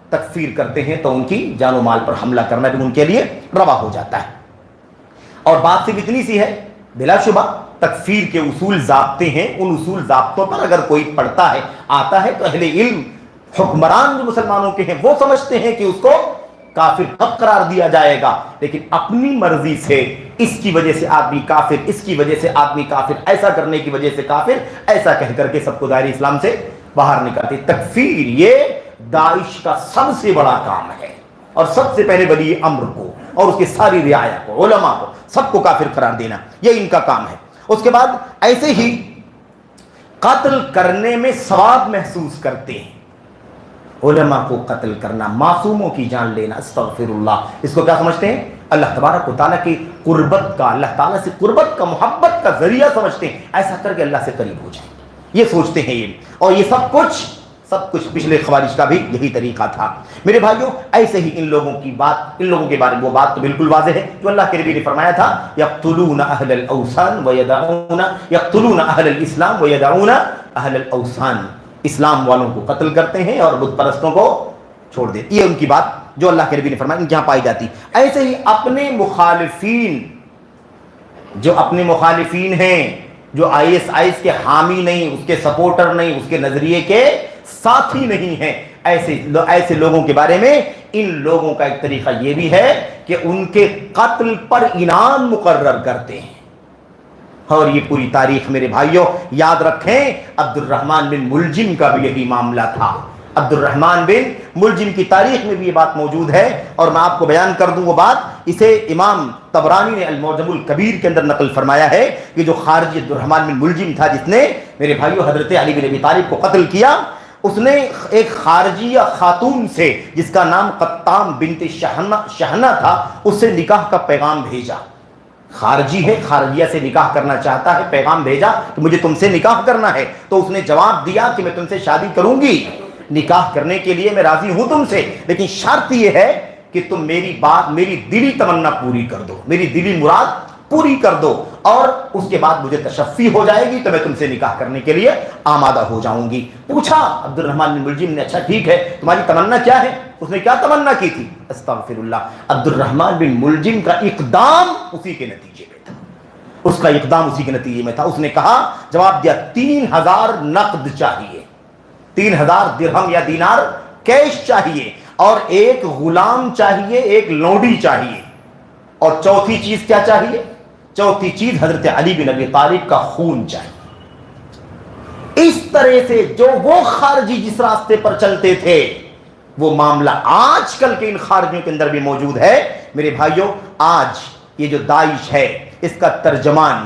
تکفیر کرتے ہیں تو ان کی جان و مال پر حملہ کرنا بھی ان کے لیے روا ہو جاتا ہے۔ اور بات صرف اتنی سی ہے، بلا شبہ تکفیر کے اصول ضابطے ہیں، ان اصول ضابطوں پر اگر کوئی پڑھتا ہے، آتا ہے، تو اہل علم، حکمران جو مسلمانوں کے ہیں، وہ سمجھتے ہیں کہ اس کو کافر کب قرار دیا جائے گا، لیکن اپنی مرضی سے اس کی وجہ سے آدمی کافر، اس کی وجہ سے آدمی کافر، ایسا کرنے کی وجہ سے کافر، ایسا کہہ کر کے سب کو دائرہ اسلام سے باہر نکالتے۔ تکفیر یہ داعش کا سب سے بڑا کام ہے، اور سب سے پہلے ولی امر کو اور اس کی ساری رعایا کو، علماء کو، سب کو کافر قرار دینا، یہ ان کا کام ہے۔ اس کے بعد ایسے ہی قتل کرنے میں ثواب محسوس کرتے ہیں، علماء کو قتل کرنا، معصوموں کی جان لینا، استغفر اللہ، اس کو کیا سمجھتے ہیں؟ اللہ تبارک و تعالیٰ کی قربت کا، اللہ تعالیٰ سے قربت کا، محبت کا ذریعہ سمجھتے ہیں، ایسا کر کے اللہ سے قریب ہو جائیں، یہ سوچتے ہیں یہ، اور یہ سب کچھ پچھلے خوارج کا بھی یہی طریقہ تھا۔ میرے بھائیوں ایسے ہی ان لوگوں کی بات، ان لوگوں کے بارے میں وہ بات تو بالکل واضح ہے جو اللہ کے نبی نے فرمایا تھا، یقتلون اہل الاوثان ویدعون، یقتلون اہل الاسلام ویدعون اہل الاوثان، اسلام والوں کو قتل کرتے ہیں اور بت پرستوں کو چھوڑ دیتے، یہ ان کی بات جو اللہ کے نبی نے فرمایا، ان کے یہاں پائی جاتی۔ ایسے ہی اپنے مخالفین، جو اپنے مخالفین ہیں، جو ISIS کے حامی نہیں، اس کے سپورٹر نہیں، اس کے نظریے کے ساتھی نہیں ہیں، ایسے لوگوں کے بارے میں ان لوگوں کا ایک طریقہ یہ بھی ہے کہ ان کے قتل پر انعام مقرر کرتے ہیں، اور یہ پوری تاریخ میرے بھائیوں یاد رکھیں، عبد الرحمن بن ملجم کا بھی یہی معاملہ تھا۔ عبد الرحمن بن ملجم کی تاریخ میں بھی یہ بات موجود ہے، اور میں آپ کو بیان کر دوں وہ بات، اسے امام طبرانی نے المعجم الکبیر کے اندر نقل فرمایا ہے کہ جو خارجی عبد الرحمن بن ملجم تھا، جس نے میرے بھائیوں حضرت علی بن ابی طالب کو قتل کیا، اس نے ایک خارجیہ خاتون سے جس کا نام قطام بنت شہنہ تھا، اس سے نکاح کا پیغام بھیجا، خارجی ہے، خارجیہ سے نکاح کرنا چاہتا ہے، پیغام بھیجا کہ مجھے تم سے نکاح کرنا ہے، تو اس نے جواب دیا کہ میں تم سے شادی کروں گی، نکاح کرنے کے لیے میں راضی ہوں تم سے، لیکن شرط یہ ہے کہ تم میری بات، میری دلی تمنا پوری کر دو، میری دلی مراد پوری کر دو، اور اس کے بعد مجھے تشفی ہو جائے گی تو میں تم سے نکاح کرنے کے لیے آمادہ ہو جاؤں گی۔ پوچھا عبد الرحمن بن ملجم نے، اچھا ٹھیک ہے، تمہاری تمنا کیا ہے؟ اس نے کیا تمنا کی تھی؟ استغفر اللہ، عبد الرحمن بن ملجم کا اقدام اسی کے نتیجے میں تھا، اس کا اقدام اسی کے نتیجے میں تھا۔ اس نے کہا، جواب دیا، 3000 نقد چاہیے، 3000 درہم یا دینار کیش چاہیے، اور ایک غلام چاہیے، ایک لونڈی چاہیے، اور چوتھی چیز کیا چاہیے؟ چوتھی چیز حضرت علی بن ابی طالب کا خون چاہیے۔ اس طرح سے جو وہ خارجی جس راستے پر چلتے تھے، وہ معاملہ آج کل کے ان خارجیوں کے اندر بھی موجود ہے۔ میرے بھائیوں، آج یہ جو داعش ہے، اس کا ترجمان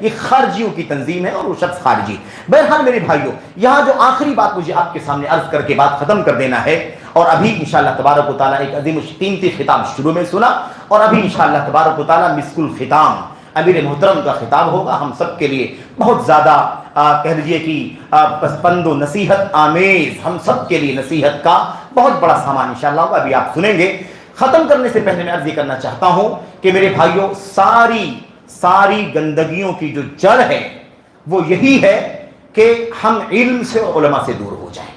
یہ خارجیوں کی تنظیم ہے اور وہ شخص خارجی. بہرحال میرے بھائیوں، یہاں جو آخری بات مجھے آپ کے سامنے عرض کر کے بات ختم کر دینا ہے، اور ابھی انشاءاللہ تبارک و تعالیٰ ایک عظیم قیمتی خطاب شروع میں سنا، اور ابھی انشاءاللہ تبارک و تعالیٰ مسک الختام امیر محترم کا خطاب ہوگا ہم سب کے لیے بہت زیادہ کہہ لیجیے کہ پسپند و نصیحت آمیز، ہم سب کے لیے نصیحت کا بہت بڑا سامان انشاءاللہ ہوگا. ابھی آپ سنیں گے. ختم کرنے سے پہلے میں عرض یہ کرنا چاہتا ہوں کہ میرے بھائیوں، ساری گندگیوں کی جو جڑ ہے وہ یہی ہے کہ ہم علم سے اور علماء سے دور ہو جائیں.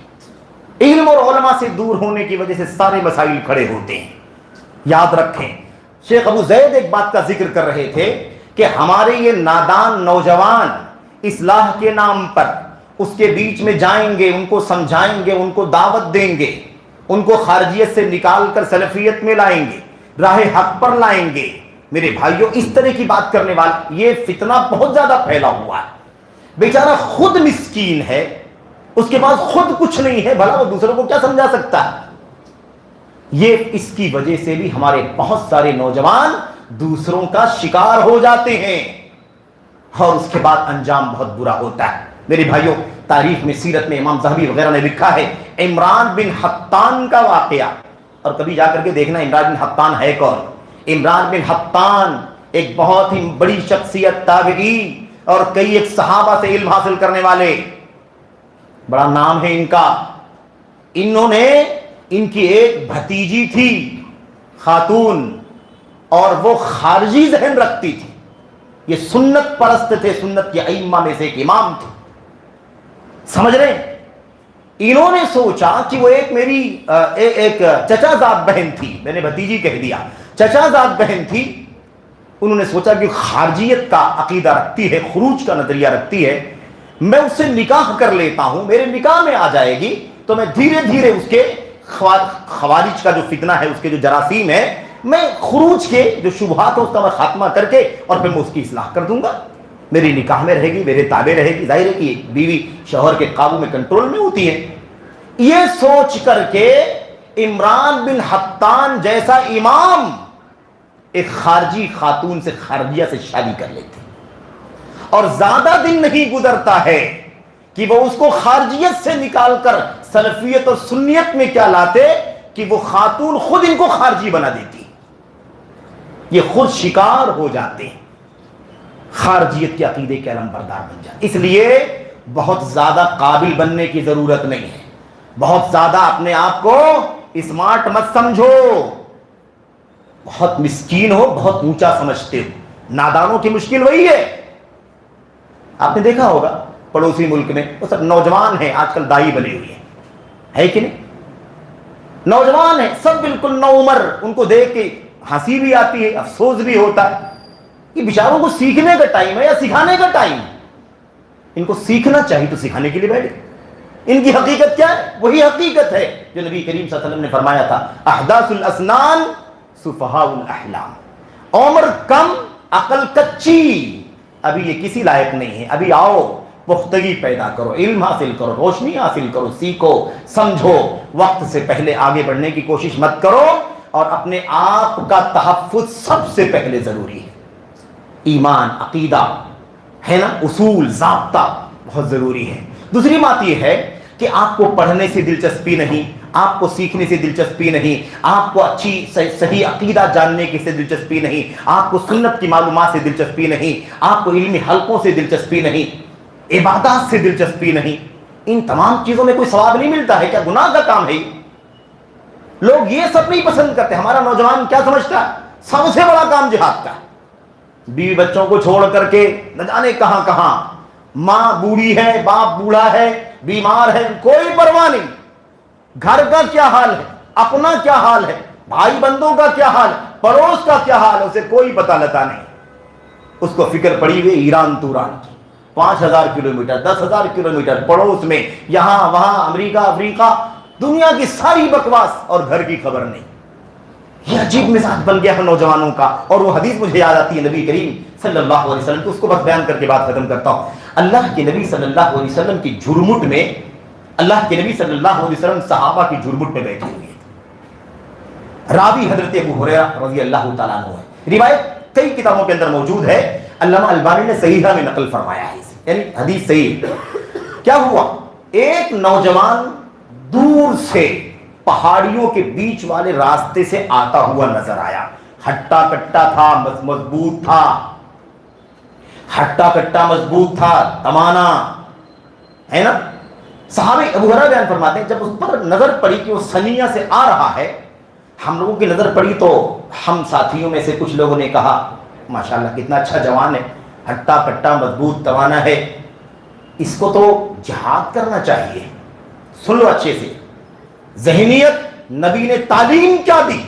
علم اور علماء سے دور ہونے کی وجہ سے سارے مسائل کھڑے ہوتے ہیں. یاد رکھیں، شیخ ابو زید ایک بات کا ذکر کر رہے تھے کہ ہمارے یہ نادان نوجوان اصلاح کے نام پر اس کے بیچ میں جائیں گے، ان کو سمجھائیں گے، ان کو دعوت دیں گے، ان کو خارجیت سے نکال کر سلفیت میں لائیں گے، راہ حق پر لائیں گے. میرے بھائیوں، اس طرح کی بات کرنے والا یہ فتنہ بہت زیادہ پھیلا ہوا ہے. بیچارہ خود مسکین ہے، اس کے پاس خود کچھ نہیں ہے، بھلا وہ دوسروں کو کیا سمجھا سکتا ہے؟ یہ اس کی وجہ سے بھی ہمارے بہت سارے نوجوان دوسروں کا شکار ہو جاتے ہیں اور اس کے بعد انجام بہت برا ہوتا ہے. میرے بھائیوں، تاریخ میں، سیرت میں امام ذہبی وغیرہ نے لکھا ہے عمران بن حطان کا واقعہ. اور کبھی جا کر کے دیکھنا عمران بن حطان ہے کون. عمران بن حطان ایک بہت ہی بڑی شخصیت، تابعی، اور کئی ایک صحابہ سے علم حاصل کرنے والے، بڑا نام ہے ان کا. انہوں نے، ان کی ایک بھتیجی تھی خاتون، اور وہ خارجی ذہن رکھتی تھی. یہ سنت پرست تھے، سنت کے ائمہ میں سے ایک امام تھے. سمجھ رہے ہیں؟ انہوں نے سوچا کہ وہ ایک میری ایک چچا زاد بہن تھی، میں نے بھتیجی کہہ دیا، چچا زاد بہن تھی. انہوں نے سوچا کہ خارجیت کا عقیدہ رکھتی ہے، خروج کا نظریہ رکھتی ہے، میں اس سے نکاح کر لیتا ہوں، میرے نکاح میں آ جائے گی تو میں دھیرے دھیرے اس کے خوارج کا جو فتنہ ہے، اس کے جو جراثیم ہے، میں خروج کے جو شبہات ہیں اس کا میں خاتمہ کر کے اور پھر میں اس کی اصلاح کر دوں گا. میری نکاح میں رہے گی، میرے تابع رہے گی. ظاہر ہے کہ بیوی شوہر کے قابو میں، کنٹرول میں ہوتی ہے. یہ سوچ کر کے عمران بن حطان جیسا امام ایک خارجی خاتون سے، خارجیہ سے شادی کر لیتے، اور زیادہ دن نہیں گزرتا ہے کہ وہ اس کو خارجیت سے نکال کر سلفیت اور سنیت میں کیا لاتے کہ وہ خاتون خود ان کو خارجی بنا دیتی. یہ خود شکار ہو جاتے ہیں، خارجیت کے عقیدے کے علم بردار بن جاتے. اس لیے بہت زیادہ قابل بننے کی ضرورت نہیں ہے، بہت زیادہ اپنے آپ کو اسمارٹ مت سمجھو، بہت مسکین ہو، بہت اونچا سمجھتے ہو. نادانوں کی مشکل وہی ہے. آپ نے دیکھا ہوگا پڑوسی ملک میں وہ سب نوجوان ہیں، آج کل دائی بنے ہوئے ہیں، ہے کہ نہیں؟ نوجوان ہیں سب، بالکل نو عمر. ان کو دیکھ کے ہنسی بھی آتی ہے، افسوس بھی ہوتا ہے. یہ بیچاروں کو سیکھنے کا ٹائم ہے یا سکھانے کا ٹائم؟ ان کو سیکھنا چاہیے تو سکھانے کے لیے بیٹھے. ان کی حقیقت کیا ہے؟ وہی حقیقت ہے جو نبی کریم صلی اللہ علیہ وسلم نے فرمایا تھا، احداث الاسنان سفہاء الاحلام. عمر کم، عقل کچی، ابھی یہ کسی لائق نہیں ہے. ابھی آؤ، پختگی پیدا کرو، علم حاصل کرو، روشنی حاصل کرو، سیکھو، سمجھو. وقت سے پہلے آگے بڑھنے کی کوشش مت کرو. اور اپنے آپ کا تحفظ سب سے پہلے ضروری ہے. ایمان، عقیدہ ہے نا، اصول، ضابطہ بہت ضروری ہے. دوسری بات یہ ہے کہ آپ کو پڑھنے سے دلچسپی نہیں، آپ کو سیکھنے سے دلچسپی نہیں، آپ کو اچھی صحیح عقیدہ جاننے کی سے دلچسپی نہیں، آپ کو سنت کی معلومات سے دلچسپی نہیں، آپ کو علمی حلقوں سے دلچسپی نہیں، عبادات سے دلچسپی نہیں. ان تمام چیزوں میں کوئی ثواب نہیں ملتا ہے. کیا گناہ کا کام ہے؟ لوگ یہ سب نہیں پسند کرتے. ہمارا نوجوان کیا سمجھتا ہے؟ سب سے بڑا کام جہاد کا ہے. بیوی بچوں کو چھوڑ کر کے نہ جانے کہاں کہاں، ماں بوڑھی ہے، باپ بوڑھا ہے، بیمار ہے، کوئی پرواہ نہیں. گھر کا کیا حال ہے، اپنا کیا حال ہے، بھائی بندوں کا کیا حال، پڑوس کا کیا حال ہے، اسے کوئی پتہ لتا نہیں. اس کو فکر پڑی ہوئی ایران توران کی، 5000 کلومیٹر، 10,000 کلومیٹر پڑوس میں، یہاں وہاں، امریکہ افریقہ، دنیا کی ساری بکواس، اور گھر کی خبر نہیں. یہ عجیب مزاج بن گیا ہے نوجوانوں کا. اور وہ حدیث مجھے یاد آتی ہے نبی کریم صلی اللہ علیہ وسلم کی، اس کو بس بیان کر کے بات ختم کرتا ہوں. اللہ کے نبی صلی اللہ علیہ وسلم کی جھرمٹ میں، اللہ کے نبی صلی اللہ علیہ وسلم صحابہ کی جھرمٹ میں بیٹھے ہوئے. راوی حضرت ابو ہریرہ رضی اللہ تعالیٰ عنہ ہے. روایت کئی کتابوں کے اندر موجود ہے, علامہ البانی نے صحیحہ میں نقل فرمایا ہے اسے, یعنی حدیث صحیح. کیا ہوا, ایک نوجوان دور سے پہاڑیوں کے بیچ والے راستے سے آتا ہوا نظر آیا. ہٹا کٹا تھا, مضبوط تھا, ہٹا کٹا مضبوط تھا, تمانا ہے نا. صحابہ ابو ہریرہ بیان فرماتے ہیں جب اس پر نظر پڑی کہ وہ سنیہ سے آ رہا ہے, ہم لوگوں کی نظر پڑی تو ہم ساتھیوں میں سے کچھ لوگوں نے کہا ماشاءاللہ کتنا اچھا جوان ہے, ہٹا کٹا مضبوط توانا ہے, اس کو تو جہاد کرنا چاہیے. سن لو اچھے سے, ذہنیت نبی نے تعلیم کیا دی,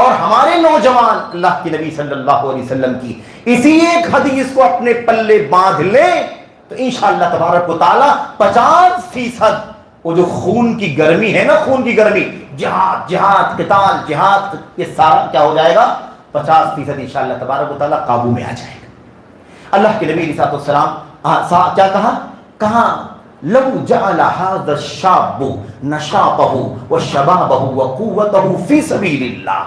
اور ہمارے نوجوان اللہ کے نبی صلی اللہ علیہ وسلم کی اسی ایک حدیث کو اپنے پلے باندھ لیں تو انشاءاللہ تبارک و تعالی 50% وہ جو خون کی گرمی ہے نا, خون کی گرمی, جہاد جہاد قتال جہاد, یہ سارا کیا ہو جائے گا, 50% انشاءاللہ تبارک و تعالی قابو میں آ جائے گا. اللہ کے نبی علیہ السلام کیا کہا لو جعل هذا الشاب نشاطه وشبابه وقوته في سبيل الله.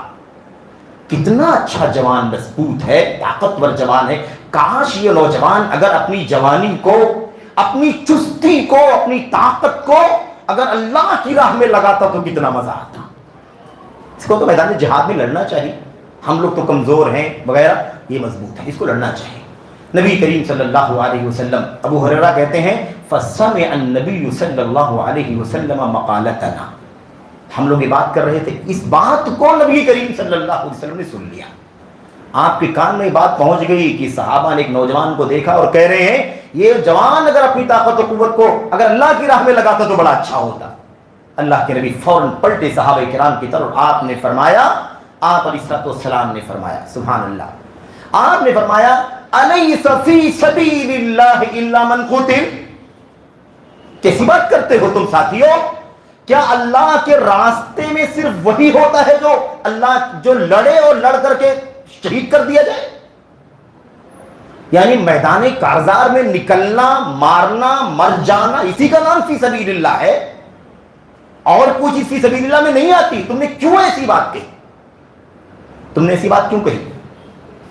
کتنا اچھا جوان, مضبوط ہے, طاقتور جوان ہے. کاش یہ نوجوان اگر اپنی جوانی کو, اپنی چستی کو, اپنی طاقت کو اگر اللہ کی راہ میں لگاتا تو کتنا مزہ آتا. اس کو تو میدان جہاد میں لڑنا چاہیے. ہم لوگ تو کمزور ہیں وغیرہ, یہ مضبوط ہے, اس کو لڑنا چاہیے. نبی کریم صلی اللہ علیہ وسلم, ابو ہریرہ کہتے ہیں فسمع النبی صلی اللہ علیہ وسلم مقالتنا, ہم لوگ یہ بات کر رہے تھے, اس بات کو نبی کریم صلی اللہ علیہ وسلم نے سن لیا. آپ کے کان میں بات پہنچ گئی کہ صحابہ نے ایک نوجوان کو دیکھا اور کہہ رہے ہیں یہ جوان اگر اپنی طاقت و قوت کو اگر اللہ کی راہ میں لگاتا تو بڑا اچھا ہوتا. اللہ کے نبی فوراً پلٹے صحابہ کرام کی طرف, آپ نے فرمایا, آپ علیہ السلام نے فرمایا, سبحان اللہ, آپ نے فرمایا الیس فی سبیل اللہ الا من قتل. کیسی بات کرتے ہو تم ساتھیوں, کیا اللہ کے راستے میں صرف وہی ہوتا ہے جو لڑے اور لڑ کر کے شہید کر دیا جائے؟ یعنی میدان کارزار میں نکلنا, مارنا, مر جانا, اسی کا نام فی سبیل اللہ ہے, اور کوئی چیز فی سبیل اللہ میں نہیں آتی. تم نے کیوں ایسی بات کہی, تم نے ایسی بات کیوں کہی؟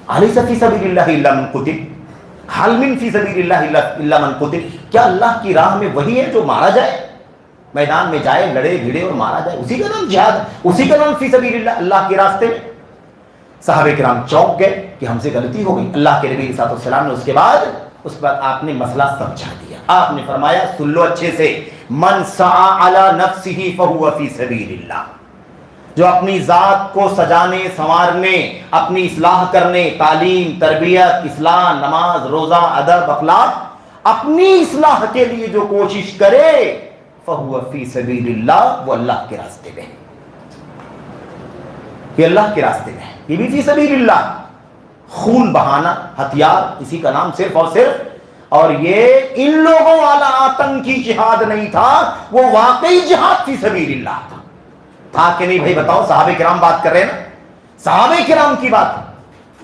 الیس فی سبیل اللہ الا من قتل, حل من فی سبیل اللہ الا من قتل. کیا اللہ کی راہ میں وہی ہے جو مارا جائے, میدان میں جائے, لڑے بھیڑے اور مارا جائے, اسی کا نام جہاد, اسی کا نام فی سبیل اللہ, اللہ کے راستے میں. صحابہ کرام چونک گئے کہ ہم سے غلطی ہو گئی. اللہ کے نبی صلی اللہ علیہ وسلم نے اس کے بعد آپ نے مسئلہ سمجھا دیا. آپ نے فرمایا سن لو اچھے سے, من سعى على نفسه فهو فی سبیل اللہ. جو اپنی ذات کو سجانے سنوارنے, اپنی اصلاح کرنے, تعلیم تربیت اصلاح نماز روزہ ادب اخلاق, اپنی اصلاح کے لیے جو کوشش کرے فہو فی سبیل اللہ, وہ اللہ کے راستے میں, یہ اللہ کے راستے میں, یہ بھی فی سبیل اللہ. خون بہانا ہتھیار, اسی کا نام صرف اور صرف, اور یہ ان لوگوں والا آتنکی جہاد نہیں تھا, وہ واقعی جہاد فی سبیل اللہ تھا کہ نہیں بھائی بتاؤ. صحابہ کرام بات کر رہے ہیں نا, صحابہ کرام کی بات,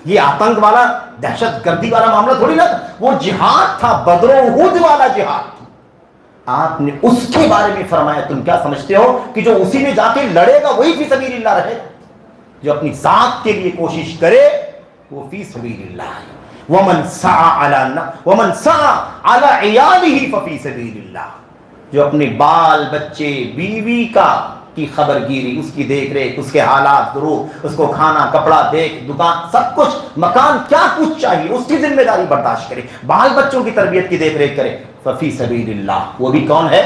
یہ آتنک والا دہشت گردی والا معاملہ تھوڑی نہ تھا, وہ جہاد تھا, بدر و احد والا جہاد. آپ نے اس کے بارے میں فرمایا تم کیا سمجھتے ہو کہ جو اسی میں جا کے لڑے گا وہی فی سبیل اللہ رہے, جو اپنی ذات کے لیے کوشش کرے وہ فی سبیل اللہ ہے. ومن سعى على عیاله ففی سبیل اللہ, جو اپنے بال بچے بیوی کی خبر گیری, اس کی دیکھ ریکھ, اس کے حالات ضرور, اس کو کھانا کپڑا دیکھ دکان سب کچھ مکان کیا کچھ چاہیے اس کی ذمہ داری برداشت کرے, بال بچوں کی تربیت کی دیکھ ریکھ کرے, ففی سبیل اللہ. وہ بھی کون ہے,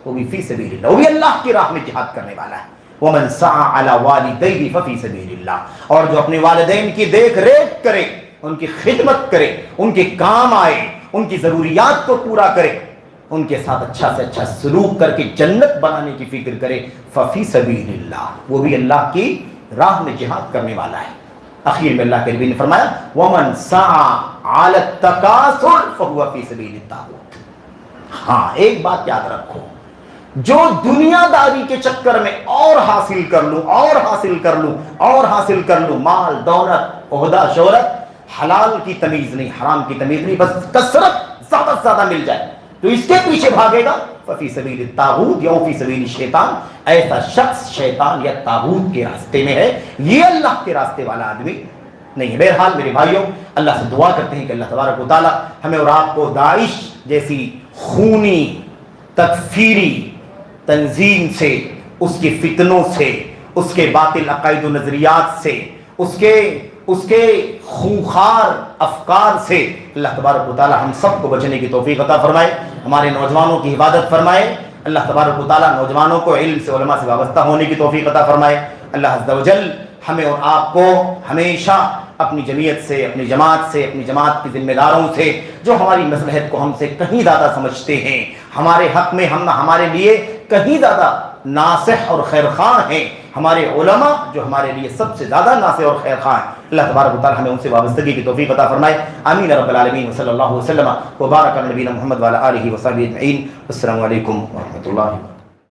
وہ بھی فی سبیل اللہ, وہ بھی اللہ کی راہ میں جہاد کرنے والا ہے. ومن سعى على والديه ففي سبيل الله, اور جو اپنے والدین کی دیکھ ریکھ کرے, ان کی خدمت کرے, ان کے کام آئے, ان کی ضروریات کو پورا کرے, ان کے ساتھ اچھا سے اچھا سلوک کر کے جنت بنانے کی فکر کرے, ففی سبیل اللہ, وہ بھی اللہ کی راہ میں جہاد کرنے والا ہے. اخیر میں اللہ کے نبی نے فرمایا ومن سعى على التکاثر فهو فی سبیل الطاغوت. ہاں ایک بات یاد رکھو, جو دنیا داری کے چکر میں اور حاصل کر لوں اور حاصل کر لوں اور حاصل کر لوں, مال دولت عہدہ شہرت, حلال کی تمیز نہیں حرام کی تمیز نہیں, بس کثرت زیادہ سے زیادہ مل جائے, تو اس کے پیچھے بھاگے گا ففی سبیل الطاغوت یا فی سبیل الشیطان. ایسا شخص شیطان یا طاغوت کے راستے میں ہے. یہ اللہ کے راستے والا آدمی نہیں ہے۔ بہرحال میرے بھائیوں، اللہ سے دعا کرتے ہیں کہ اللہ تبارک و تعالی ہمیں اور آپ کو داعش جیسی خونی تکفیری تنظیم سے، اس کے فتنوں سے، اس کے باطل عقائد و نظریات سے، اس کے خونخوار افکار سے اللہ تبارک و تعالی ہم سب کو بچنے کی توفیق عطا فرمائے، ہمارے نوجوانوں کی حفاظت فرمائے۔ اللہ تبارک و تعالی نوجوانوں کو علم سے، علماء سے وابستہ ہونے کی توفیق عطا فرمائے۔ اللہ عز و جل ہمیں اور آپ کو ہمیشہ اپنی جمعیت سے، اپنی جماعت سے، اپنی جماعت کے ذمہ داروں سے جو ہماری مصلحت کو ہم سے کہیں زیادہ سمجھتے ہیں، ہمارے حق میں ہمارے لیے کہیں زیادہ ناصح اور خیر خواہ ہیں، ہمارے علماء جو ہمارے لیے سب سے زیادہ ناصح اور خیر خواہ ہیں، اللہ تبارک و تعالی ہمیں ان سے وابستگی کی توفیق عطا فرمائے۔ آمین رب العالمین، صلی اللہ وسلم وبارک علی نبینا محمد وعلی آلہ وصحبہ اجمعین۔ السلام علیکم ورحمۃ اللہ۔